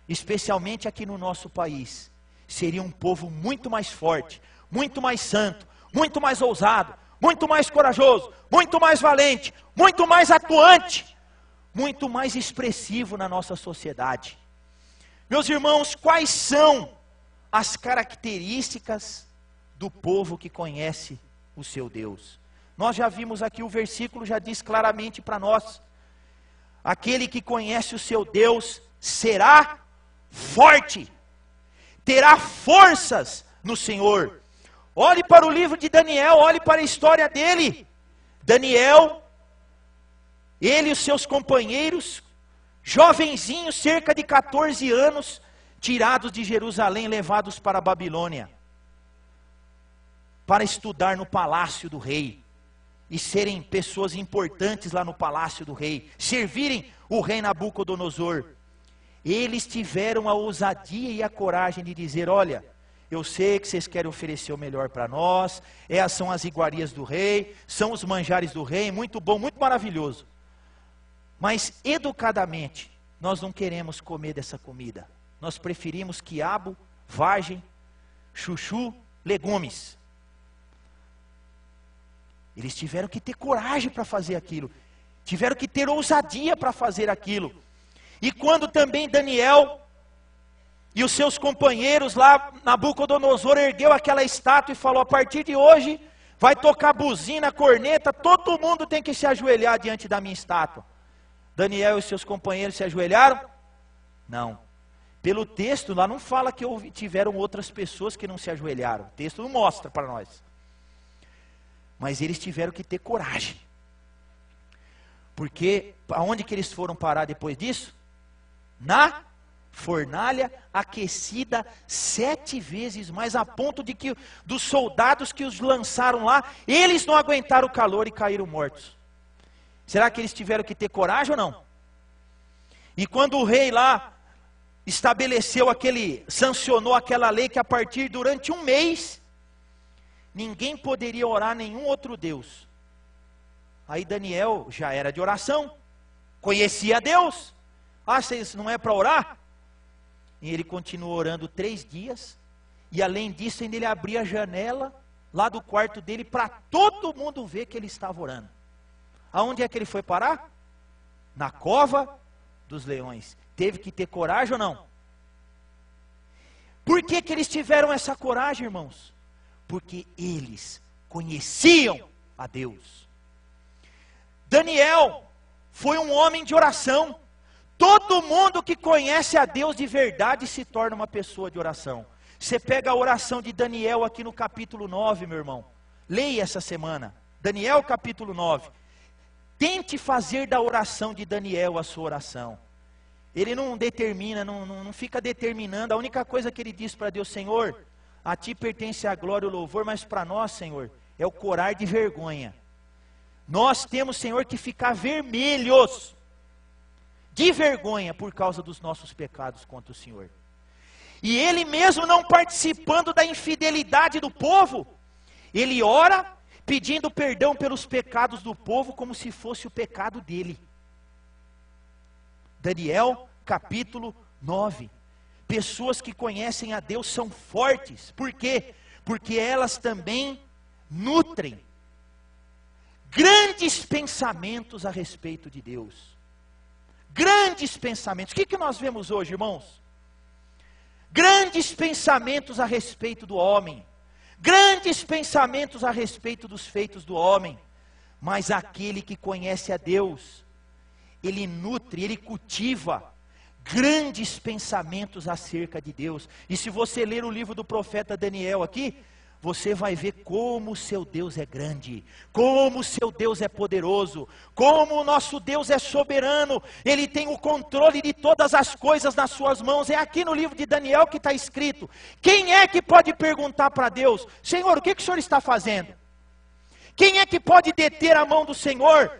especialmente aqui no nosso país, seria um povo muito mais forte, muito mais santo, muito mais ousado, muito mais corajoso, muito mais valente, muito mais atuante, muito mais expressivo na nossa sociedade. Meus irmãos, quais são as características do povo que conhece o seu Deus? Nós já vimos aqui, o versículo já diz claramente para nós: aquele que conhece o seu Deus será forte, terá forças no Senhor. Olhe para o livro de Daniel, olhe para a história dele. Daniel, ele e os seus companheiros, jovenzinhos, cerca de 14 anos, tirados de Jerusalém, levados para a Babilônia, para estudar no palácio do rei, e serem pessoas importantes lá no palácio do rei, servirem o rei Nabucodonosor. Eles tiveram a ousadia e a coragem de dizer: olha, eu sei que vocês querem oferecer o melhor para nós, são as iguarias do rei, são os manjares do rei, muito bom, muito maravilhoso. Mas educadamente, nós não queremos comer dessa comida. Nós preferimos quiabo, vagem, chuchu, legumes. Eles tiveram que ter coragem para fazer aquilo. Tiveram que ter ousadia para fazer aquilo. E quando também Daniel e os seus companheiros lá, Nabucodonosor ergueu aquela estátua e falou: a partir de hoje vai tocar buzina, corneta, todo mundo tem que se ajoelhar diante da minha estátua. Daniel e seus companheiros se ajoelharam? Não. Pelo texto lá não fala que tiveram outras pessoas que não se ajoelharam. O texto não mostra para nós. Mas eles tiveram que ter coragem. Porque aonde que eles foram parar depois disso? Na fornalha aquecida 7 vezes mais, a ponto de que dos soldados que os lançaram lá, eles não aguentaram o calor e caíram mortos. Será que eles tiveram que ter coragem ou não? E quando o rei lá sancionou aquela lei que durante um mês, ninguém poderia orar a nenhum outro Deus. Aí Daniel já era de oração, conhecia Deus. Ah, vocês não é para orar? E ele continuou orando 3 dias, e além disso ainda ele abria a janela lá do quarto dele para todo mundo ver que ele estava orando. Aonde é que ele foi parar? Na cova dos leões. Teve que ter coragem ou não? Por que que eles tiveram essa coragem, irmãos? Porque eles conheciam a Deus. Daniel foi um homem de oração. Todo mundo que conhece a Deus de verdade se torna uma pessoa de oração. Você pega a oração de Daniel aqui no capítulo 9, meu irmão. Leia essa semana. Daniel capítulo 9. Tente fazer da oração de Daniel a sua oração. Ele não determina, não fica determinando. A única coisa que ele diz para Deus: Senhor, a ti pertence a glória e o louvor, mas para nós, Senhor, é o corar de vergonha. Nós temos, Senhor, que ficar vermelhos de vergonha por causa dos nossos pecados contra o Senhor. E ele mesmo não participando da infidelidade do povo, ele ora pedindo perdão pelos pecados do povo como se fosse o pecado dele. Daniel capítulo 9. Pessoas que conhecem a Deus são fortes. Por quê? Porque elas também nutrem grandes pensamentos a respeito de Deus. Grandes pensamentos. O que nós vemos hoje, irmãos? grandes pensamentos a respeito do homem, grandes pensamentos a respeito dos feitos do homem, mas aquele que conhece a Deus, ele nutre, ele cultiva grandes pensamentos acerca de Deus. E se você ler o livro do profeta Daniel aqui, você vai ver como o seu Deus é grande, como o seu Deus é poderoso, como o nosso Deus é soberano, Ele tem o controle de todas as coisas nas suas mãos. É aqui no livro de Daniel que está escrito. Quem é que pode perguntar para Deus: Senhor, o que o Senhor está fazendo? Quem é que pode deter a mão do Senhor,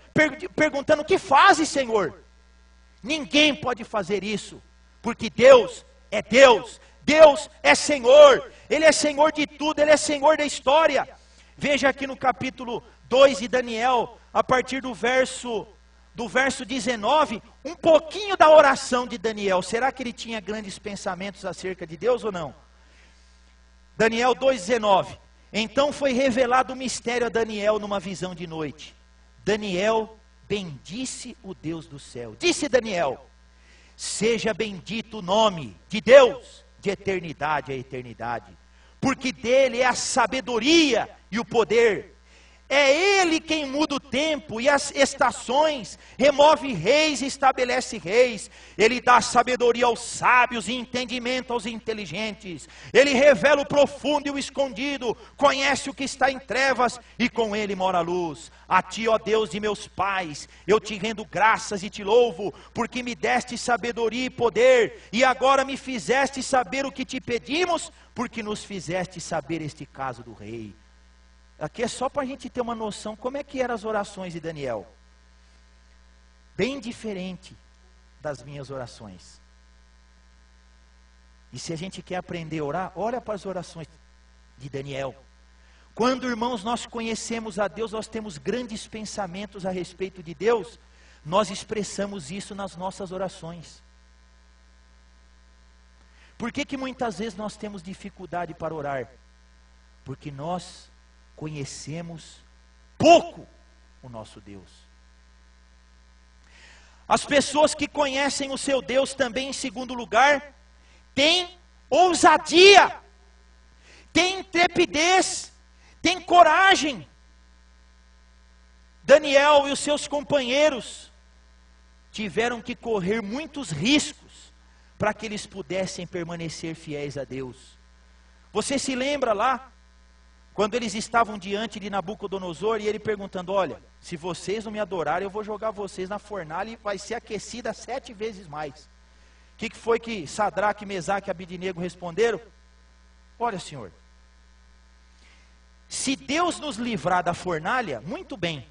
perguntando: o que fazes, Senhor? Ninguém pode fazer isso, porque Deus é Deus. Deus é Senhor, Ele é Senhor de tudo, Ele é Senhor da história. Veja aqui no capítulo 2 de Daniel, a partir do verso 19, um pouquinho da oração de Daniel. Será que ele tinha grandes pensamentos acerca de Deus ou não? Daniel 2,19. Então foi revelado o mistério a Daniel numa visão de noite. Daniel bendisse o Deus do céu. Disse Daniel: seja bendito o nome de Deus, de eternidade a eternidade, porque dele é a sabedoria e o poder. É Ele quem muda o tempo e as estações, remove reis e estabelece reis. Ele dá sabedoria aos sábios e entendimento aos inteligentes. Ele revela o profundo e o escondido, conhece o que está em trevas e com Ele mora a luz. A Ti, ó Deus de meus pais, eu Te rendo graças e Te louvo, porque me deste sabedoria e poder, e agora me fizeste saber o que Te pedimos, porque nos fizeste saber este caso do rei. Aqui é só para a gente ter uma noção como é que eram as orações de Daniel. Bem diferente das minhas orações. E se a gente quer aprender a orar, olha para as orações de Daniel. Quando, irmãos, nós conhecemos a Deus, nós temos grandes pensamentos a respeito de Deus, nós expressamos isso nas nossas orações. Por que muitas vezes nós temos dificuldade para orar? Porque nós conhecemos pouco o nosso Deus. As pessoas que conhecem o seu Deus também, em segundo lugar, têm ousadia, têm intrepidez, têm coragem. Daniel e os seus companheiros tiveram que correr muitos riscos para que eles pudessem permanecer fiéis a Deus. Você se lembra lá, quando eles estavam diante de Nabucodonosor e ele perguntando: olha, se vocês não me adorarem, eu vou jogar vocês na fornalha e vai ser aquecida 7 vezes mais. O que foi que Sadraque, Mesaque e Abidnego responderam? Olha, Senhor, se Deus nos livrar da fornalha, muito bem,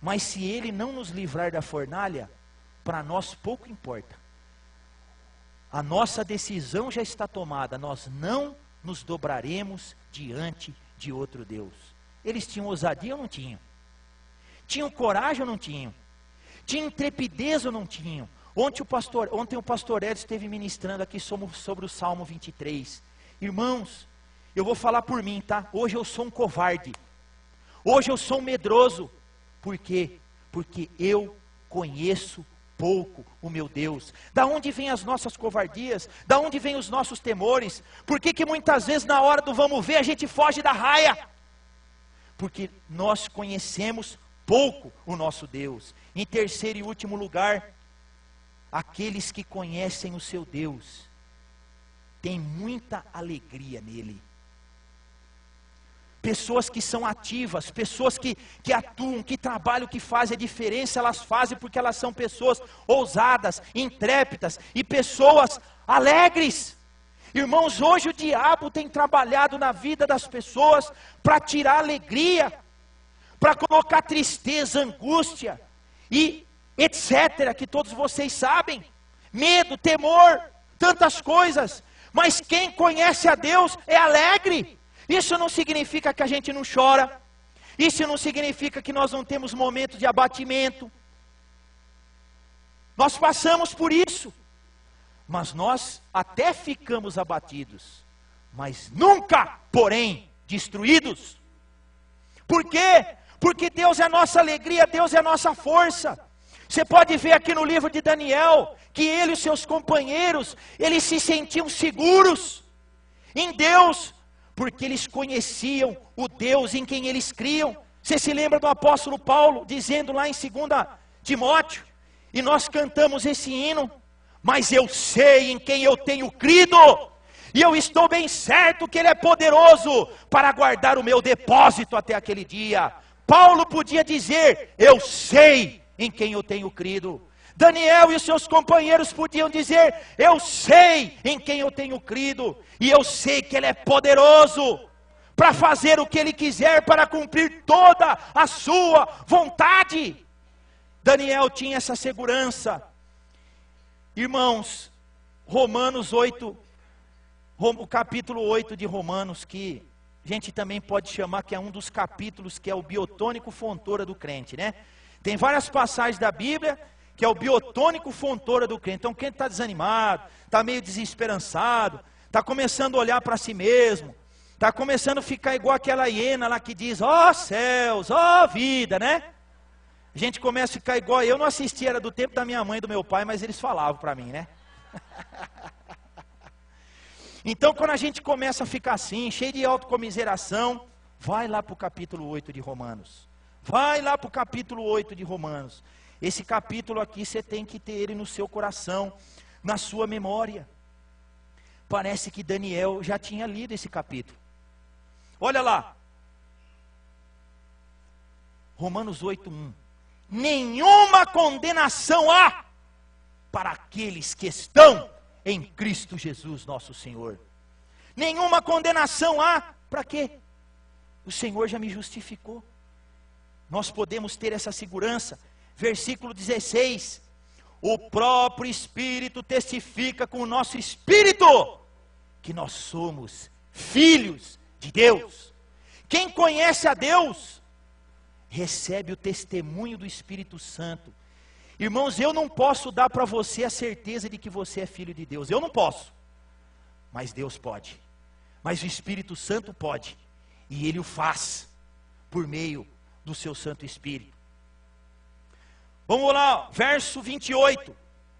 mas se Ele não nos livrar da fornalha, para nós pouco importa. A nossa decisão já está tomada, nós não nos dobraremos diante de outro Deus. Eles tinham ousadia ou não tinham? Tinham coragem ou não tinham? Tinham intrepidez ou não tinham? Ontem o pastor Edson esteve ministrando aqui sobre o Salmo 23. Irmãos, eu vou falar por mim, tá? Hoje eu sou um covarde. Hoje eu sou um medroso. Por quê? Porque eu conheço pouco o meu Deus. Da onde vêm as nossas covardias? Da onde vêm os nossos temores? Por que muitas vezes na hora do vamos ver a gente foge da raia? Porque nós conhecemos pouco o nosso Deus. Em terceiro e último lugar, aqueles que conhecem o seu Deus têm muita alegria nele. Pessoas que são ativas, pessoas que atuam, que trabalham, que fazem a diferença, elas fazem porque elas são pessoas ousadas, intrépidas e pessoas alegres. Irmãos, hoje o diabo tem trabalhado na vida das pessoas para tirar alegria, para colocar tristeza, angústia e etc., que todos vocês sabem, medo, temor, tantas coisas. Mas quem conhece a Deus é alegre. Isso não significa que a gente não chora. Isso não significa que nós não temos momentos de abatimento. Nós passamos por isso. Mas nós até ficamos abatidos. Mas nunca, porém, destruídos. Por quê? Porque Deus é a nossa alegria, Deus é a nossa força. Você pode ver aqui no livro de Daniel, que ele e os seus companheiros, eles se sentiam seguros em Deus, porque eles conheciam o Deus em quem eles criam. Você se lembra do apóstolo Paulo, dizendo lá em 2 Timóteo, e nós cantamos esse hino, mas eu sei em quem eu tenho crido, e eu estou bem certo que Ele é poderoso para guardar o meu depósito até aquele dia. Paulo podia dizer, eu sei em quem eu tenho crido. Daniel e os seus companheiros podiam dizer, eu sei em quem eu tenho crido, e eu sei que Ele é poderoso para fazer o que Ele quiser, para cumprir toda a sua vontade. Daniel tinha essa segurança. Irmãos, Romanos 8, o capítulo 8 de Romanos, que a gente também pode chamar que é um dos capítulos que é o biotônico fontora do crente, né? Tem várias passagens da Bíblia que é o biotônico fontora do crente. Então quem está desanimado, está meio desesperançado, está começando a olhar para si mesmo, está começando a ficar igual aquela hiena lá que diz, ó céus, ó vida, né? A gente começa a ficar igual, eu não assisti, era do tempo da minha mãe e do meu pai, mas eles falavam para mim, né? Então quando a gente começa a ficar assim, cheio de autocomiseração, vai lá para o capítulo 8 de Romanos. Vai lá para o capítulo 8 de Romanos. Esse capítulo aqui você tem que ter ele no seu coração, na sua memória. Parece que Daniel já tinha lido esse capítulo. Olha lá. Romanos 8:1. Nenhuma condenação há para aqueles que estão em Cristo Jesus nosso Senhor. Nenhuma condenação há para quê? O Senhor já me justificou. Nós podemos ter essa segurança. Versículo 16, o próprio Espírito testifica com o nosso Espírito, que nós somos filhos de Deus. Quem conhece a Deus, recebe o testemunho do Espírito Santo. Irmãos, eu não posso dar para você a certeza de que você é filho de Deus, eu não posso, mas Deus pode, mas o Espírito Santo pode, e Ele o faz, por meio do seu Santo Espírito. Vamos lá, verso 28.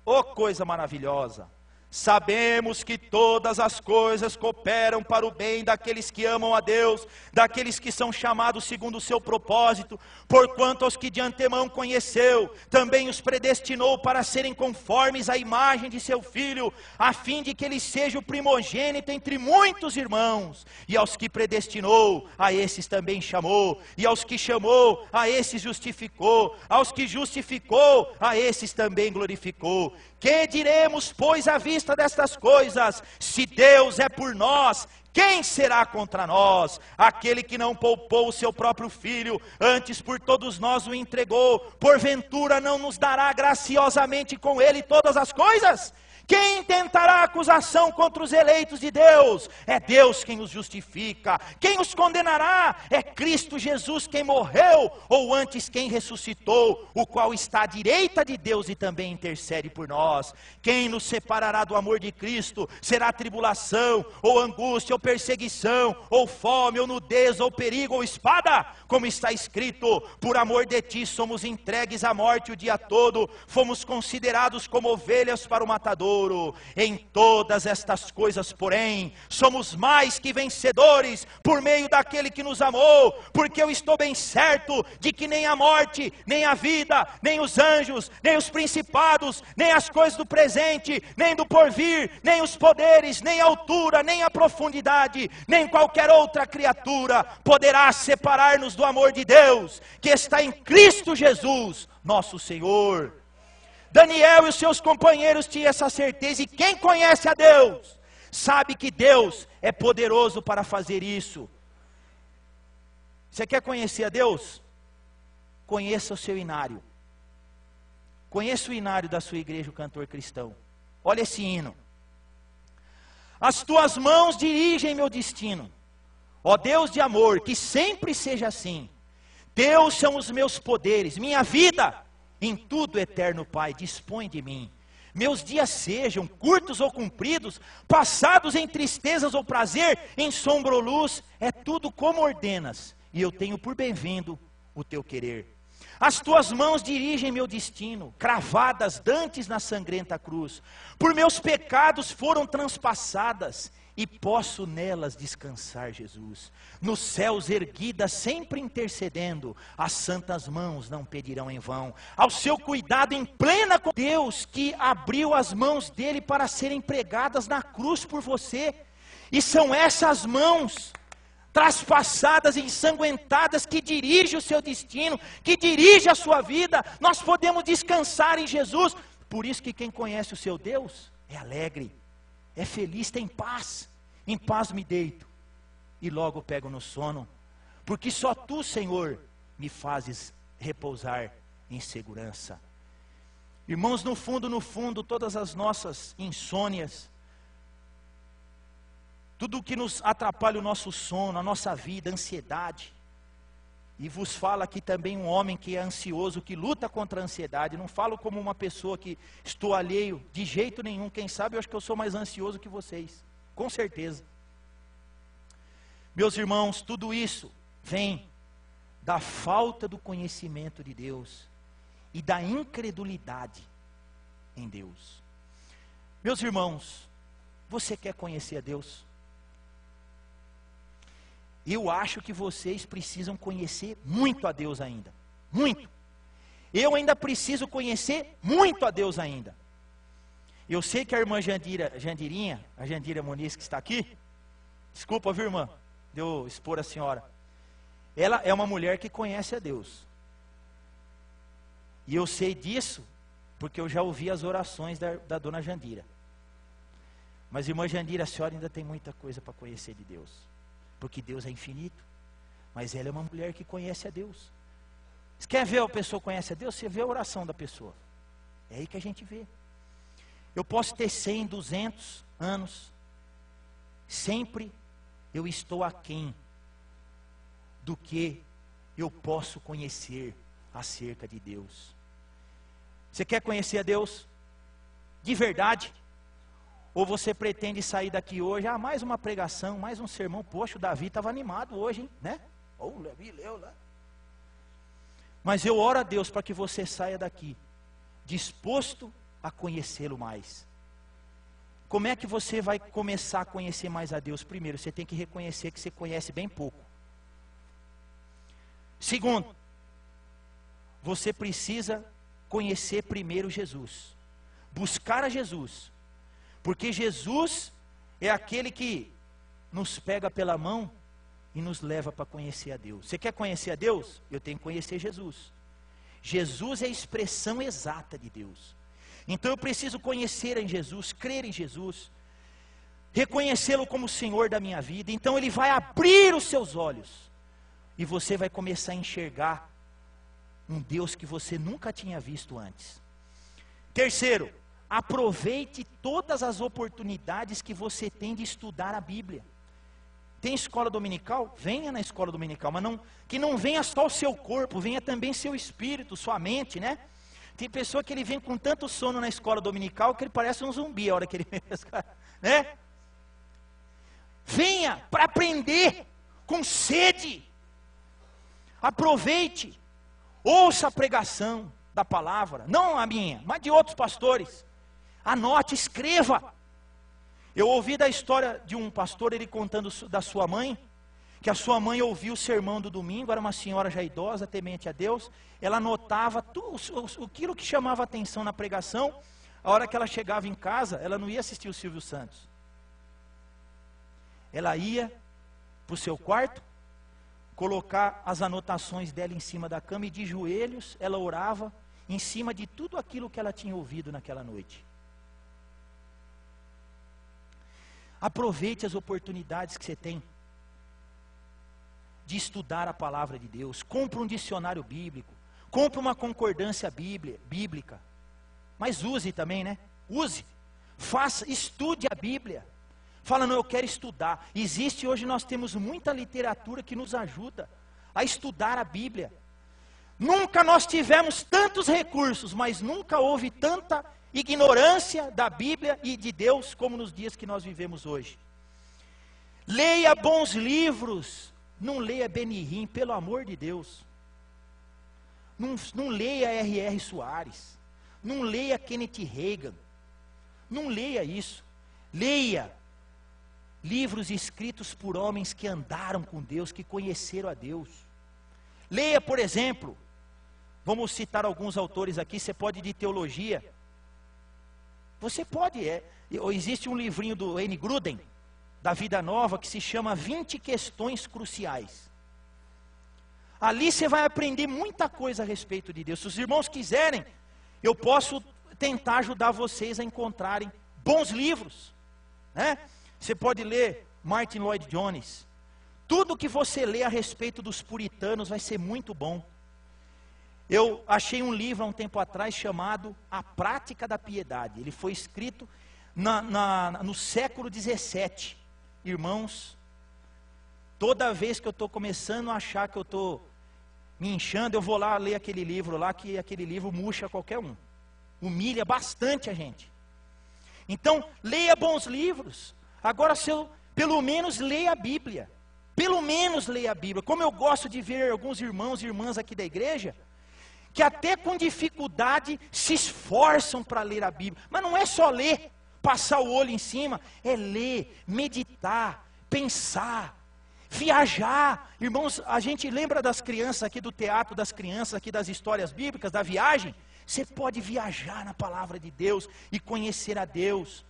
Oh, coisa maravilhosa. Sabemos que todas as coisas cooperam para o bem daqueles que amam a Deus, daqueles que são chamados segundo o seu propósito, porquanto aos que de antemão conheceu, também os predestinou para serem conformes à imagem de seu Filho, a fim de que ele seja o primogênito entre muitos irmãos. E aos que predestinou, a esses também chamou, e aos que chamou, a esses justificou, aos que justificou, a esses também glorificou. Que diremos, pois, à vista destas coisas? Se Deus é por nós, quem será contra nós? Aquele que não poupou o seu próprio Filho, antes por todos nós o entregou, porventura não nos dará graciosamente com ele todas as coisas? Quem intentará acusação contra os eleitos de Deus? É Deus quem os justifica. Quem os condenará? É Cristo Jesus quem morreu, ou antes quem ressuscitou, o qual está à direita de Deus e também intercede por nós. Quem nos separará do amor de Cristo? Será tribulação, ou angústia, ou perseguição, ou fome, ou nudez, ou perigo, ou espada? Como está escrito, por amor de ti somos entregues à morte o dia todo, fomos considerados como ovelhas para o matador. Em todas estas coisas, porém, somos mais que vencedores por meio daquele que nos amou, porque eu estou bem certo de que nem a morte, nem a vida, nem os anjos, nem os principados, nem as coisas do presente, nem do porvir, nem os poderes, nem a altura, nem a profundidade, nem qualquer outra criatura poderá separar-nos do amor de Deus, que está em Cristo Jesus, nosso Senhor. Daniel e os seus companheiros tinham essa certeza, e quem conhece a Deus, sabe que Deus é poderoso para fazer isso. Você quer conhecer a Deus? Conheça o seu inário. Conheça o inário da sua igreja, o cantor cristão. Olha esse hino. As tuas mãos dirigem meu destino, ó Deus de amor, que sempre seja assim. Teus são os meus poderes, minha vida. Em tudo, eterno Pai, dispõe de mim. Meus dias sejam curtos ou compridos, passados em tristezas ou prazer, em sombra ou luz, é tudo como ordenas, e eu tenho por bem-vindo o teu querer. As tuas mãos dirigem meu destino, cravadas dantes na sangrenta cruz. Por meus pecados foram transpassadas, e posso nelas descansar, Jesus. Nos céus erguidas, sempre intercedendo, as santas mãos não pedirão em vão. Ao seu cuidado em plena com Deus, que abriu as mãos dele para serem pregadas na cruz por você. E são essas mãos traspassadas e ensanguentadas que dirigem o seu destino, que dirige a sua vida. Nós podemos descansar em Jesus. Por isso que quem conhece o seu Deus é alegre, é feliz, tem paz. Em paz me deito e logo pego no sono, porque só tu, Senhor, me fazes repousar em segurança. Irmãos, no fundo, todas as nossas insônias, tudo que nos atrapalha o nosso sono, a nossa vida, a ansiedade. E vos fala aqui também um homem que é ansioso, que luta contra a ansiedade. Não falo como uma pessoa que estou alheio, de jeito nenhum. Quem sabe eu acho que eu sou mais ansioso que vocês, com certeza. Meus irmãos, tudo isso vem da falta do conhecimento de Deus e da incredulidade em Deus. Meus irmãos, você quer conhecer a Deus? Eu acho que vocês precisam conhecer muito a Deus ainda. Muito. Eu ainda preciso conhecer muito a Deus ainda. Eu sei que a irmã Jandirinha, a Jandira Muniz que está aqui, desculpa, viu, irmã, de eu expor a senhora. Ela é uma mulher que conhece a Deus. E eu sei disso porque eu já ouvi as orações da dona Jandira. Mas, irmã Jandira, a senhora ainda tem muita coisa para conhecer de Deus. Porque Deus é infinito. Mas ela é uma mulher que conhece a Deus. Você quer ver a pessoa que conhece a Deus? Você vê a oração da pessoa. É aí que a gente vê. Eu posso ter 100, 200 anos. Sempre eu estou aquém do que eu posso conhecer acerca de Deus. Você quer conhecer a Deus de verdade? Ou você pretende sair daqui hoje, mais uma pregação, mais um sermão? Poxa, o Davi estava animado hoje, hein? Né? O Davi leu lá. Mas eu oro a Deus para que você saia daqui disposto a conhecê-lo mais. Como é que você vai começar a conhecer mais a Deus? Primeiro, você tem que reconhecer que você conhece bem pouco. Segundo, você precisa conhecer primeiro Jesus. Buscar a Jesus. Porque Jesus é aquele que nos pega pela mão e nos leva para conhecer a Deus. Você quer conhecer a Deus? Eu tenho que conhecer Jesus. Jesus é a expressão exata de Deus. Então eu preciso conhecer em Jesus, crer em Jesus, reconhecê-lo como Senhor da minha vida. Então Ele vai abrir os seus olhos e você vai começar a enxergar um Deus que você nunca tinha visto antes. Terceiro, aproveite todas as oportunidades que você tem de estudar a Bíblia. Tem escola dominical? Venha na escola dominical, mas que não venha só o seu corpo, venha também seu espírito, sua mente, né? Tem pessoa que ele vem com tanto sono na escola dominical que ele parece um zumbi a hora que ele vem, né? Venha para aprender com sede. Aproveite, ouça a pregação da palavra, não a minha, mas de outros pastores. Anote, escreva. Eu ouvi da história de um pastor, ele contando da sua mãe, que a sua mãe ouviu o sermão do domingo, era uma senhora já idosa, temente a Deus, ela anotava aquilo que chamava atenção na pregação. A hora que ela chegava em casa, ela não ia assistir o Silvio Santos. Ela ia para o seu quarto, colocar as anotações dela em cima da cama e de joelhos, ela orava em cima de tudo aquilo que ela tinha ouvido naquela noite. Aproveite as oportunidades que você tem de estudar a palavra de Deus. Compre um dicionário bíblico, compre uma concordância bíblica, mas use também, né? Use, faça, estude a Bíblia. Fala, não, eu quero estudar. Existe hoje, nós temos muita literatura que nos ajuda a estudar a Bíblia. Nunca nós tivemos tantos recursos, mas nunca houve tanta ignorância da Bíblia e de Deus como nos dias que nós vivemos hoje. Leia bons livros, não leia Benihim, pelo amor de Deus. Não leia R.R. Soares. Não leia Kenneth Hagin. Não leia isso. Leia livros escritos por homens que andaram com Deus, que conheceram a Deus. Leia, por exemplo, vamos citar alguns autores aqui, você pode de teologia. Você pode, existe um livrinho do N. Gruden, da Vida Nova, que se chama 20 Questões Cruciais. Ali você vai aprender muita coisa a respeito de Deus. Se os irmãos quiserem, eu posso tentar ajudar vocês a encontrarem bons livros, né? Você pode ler Martin Lloyd Jones. Tudo que você lê a respeito dos puritanos vai ser muito bom. Eu achei um livro há um tempo atrás chamado A Prática da Piedade. Ele foi escrito no século 17. Irmãos, toda vez que eu estou começando a achar que eu estou me inchando, eu vou lá ler aquele livro lá, que aquele livro murcha qualquer um. Humilha bastante a gente. Então, leia bons livros. Agora, pelo menos leia a Bíblia. Pelo menos leia a Bíblia. Como eu gosto de ver alguns irmãos e irmãs aqui da igreja, que até com dificuldade se esforçam para ler a Bíblia. Mas não é só ler, passar o olho em cima, é ler, meditar, pensar, viajar. Irmãos, a gente lembra das crianças aqui, do teatro das crianças aqui, das histórias bíblicas, da viagem. Você pode viajar na palavra de Deus e conhecer a Deus.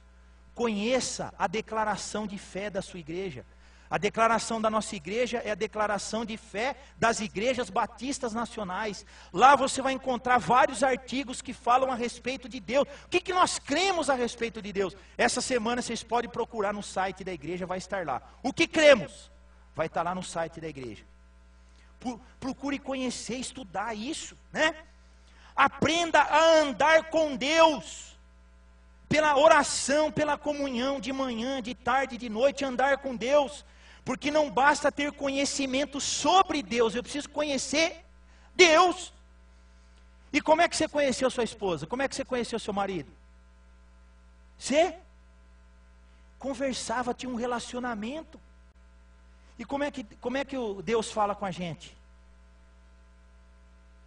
Conheça a declaração de fé da sua igreja. A declaração da nossa igreja é a declaração de fé das igrejas batistas nacionais. Lá você vai encontrar vários artigos que falam a respeito de Deus. O que nós cremos a respeito de Deus? Essa semana vocês podem procurar no site da igreja, vai estar lá. O que cremos? Vai estar lá no site da igreja. Procure conhecer, estudar isso, né? Aprenda a andar com Deus. Pela oração, pela comunhão, de manhã, de tarde, de noite, andar com Deus. Porque não basta ter conhecimento sobre Deus, eu preciso conhecer Deus. E como é que você conheceu sua esposa? Como é que você conheceu seu marido? Você conversava, tinha um relacionamento. E como é que o Deus fala com a gente?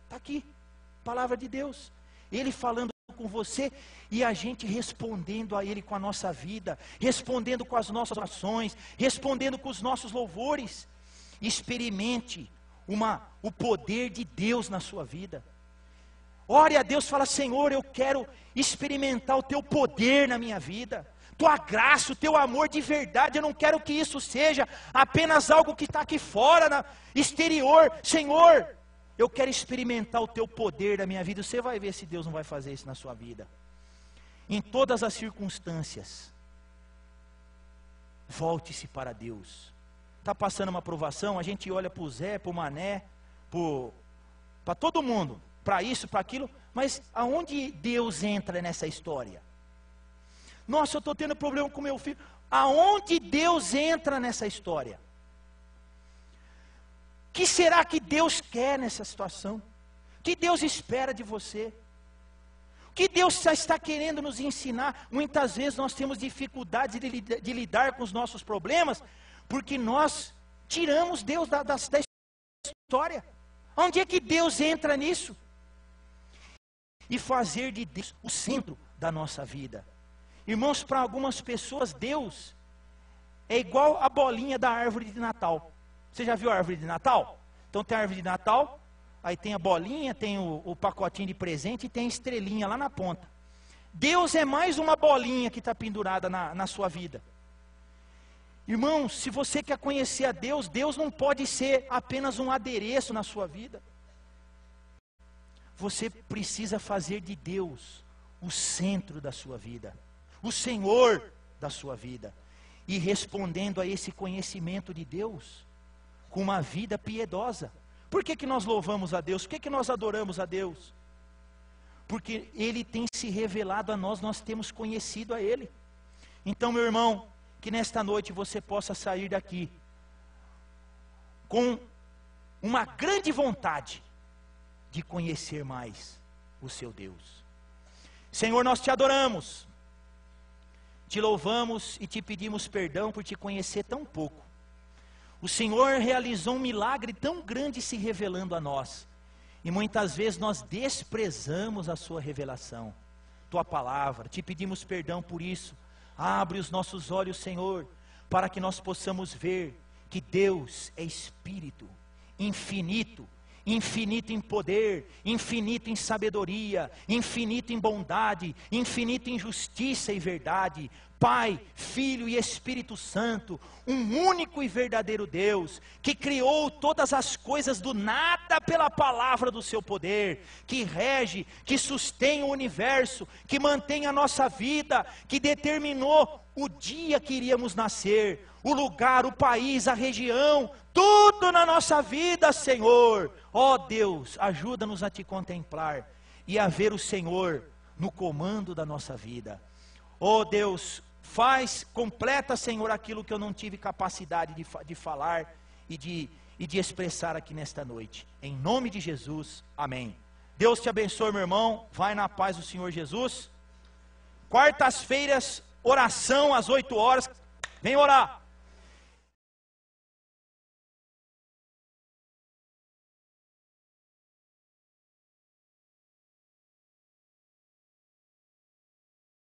Está aqui, palavra de Deus. Ele falando com você e a gente respondendo a Ele com a nossa vida, respondendo com as nossas orações, respondendo com os nossos louvores. Experimente o poder de Deus na sua vida. Ore a Deus, fala: Senhor, eu quero experimentar o Teu poder na minha vida, Tua graça, o Teu amor de verdade. Eu não quero que isso seja apenas algo que está aqui fora, exterior. Senhor, eu quero experimentar o Teu poder na minha vida. Você vai ver se Deus não vai fazer isso na sua vida. Em todas as circunstâncias, volte-se para Deus. Está passando uma provação, a gente olha para o Zé, para o Mané, para todo mundo, para isso, para aquilo, mas aonde Deus entra nessa história? Nossa, eu estou tendo problema com meu filho. Aonde Deus entra nessa história? O que será que Deus quer nessa situação? O que Deus espera de você? O que Deus está querendo nos ensinar? Muitas vezes nós temos dificuldade de lidar com os nossos problemas, porque nós tiramos Deus da história. Onde é que Deus entra nisso? E fazer de Deus o centro da nossa vida. Irmãos, para algumas pessoas, Deus é igual a bolinha da árvore de Natal. Você já viu a árvore de Natal? Então tem a árvore de Natal, aí tem a bolinha, tem o pacotinho de presente e tem a estrelinha lá na ponta. Deus é mais uma bolinha que está pendurada na sua vida. Irmãos, se você quer conhecer a Deus, Deus não pode ser apenas um adereço na sua vida. Você precisa fazer de Deus o centro da sua vida, o Senhor da sua vida. E respondendo a esse conhecimento de Deus, com uma vida piedosa. Por que nós louvamos a Deus? Por que nós adoramos a Deus? Porque Ele tem se revelado a nós, nós temos conhecido a Ele. Então, meu irmão, que nesta noite você possa sair daqui com uma grande vontade de conhecer mais o seu Deus. Senhor, nós te adoramos, te louvamos e te pedimos perdão por te conhecer tão pouco. O Senhor realizou um milagre tão grande se revelando a nós. E muitas vezes nós desprezamos a sua revelação, tua palavra. Te pedimos perdão por isso. Abre os nossos olhos, Senhor, para que nós possamos ver que Deus é Espírito, infinito, infinito em poder, infinito em sabedoria, infinito em bondade, infinito em justiça e verdade. Pai, Filho e Espírito Santo, um único e verdadeiro Deus, que criou todas as coisas do nada pela palavra do seu poder, que rege, que sustém o universo, que mantém a nossa vida, que determinou o dia que iríamos nascer, o lugar, o país, a região, tudo na nossa vida, Senhor. Ó Deus, ajuda-nos a te contemplar e a ver o Senhor no comando da nossa vida. Ó Deus, completa, Senhor, aquilo que eu não tive capacidade de falar e de expressar aqui nesta noite. Em nome de Jesus, amém. Deus te abençoe, meu irmão. Vai na paz do Senhor Jesus. Quartas-feiras, oração às 8 horas. Vem orar.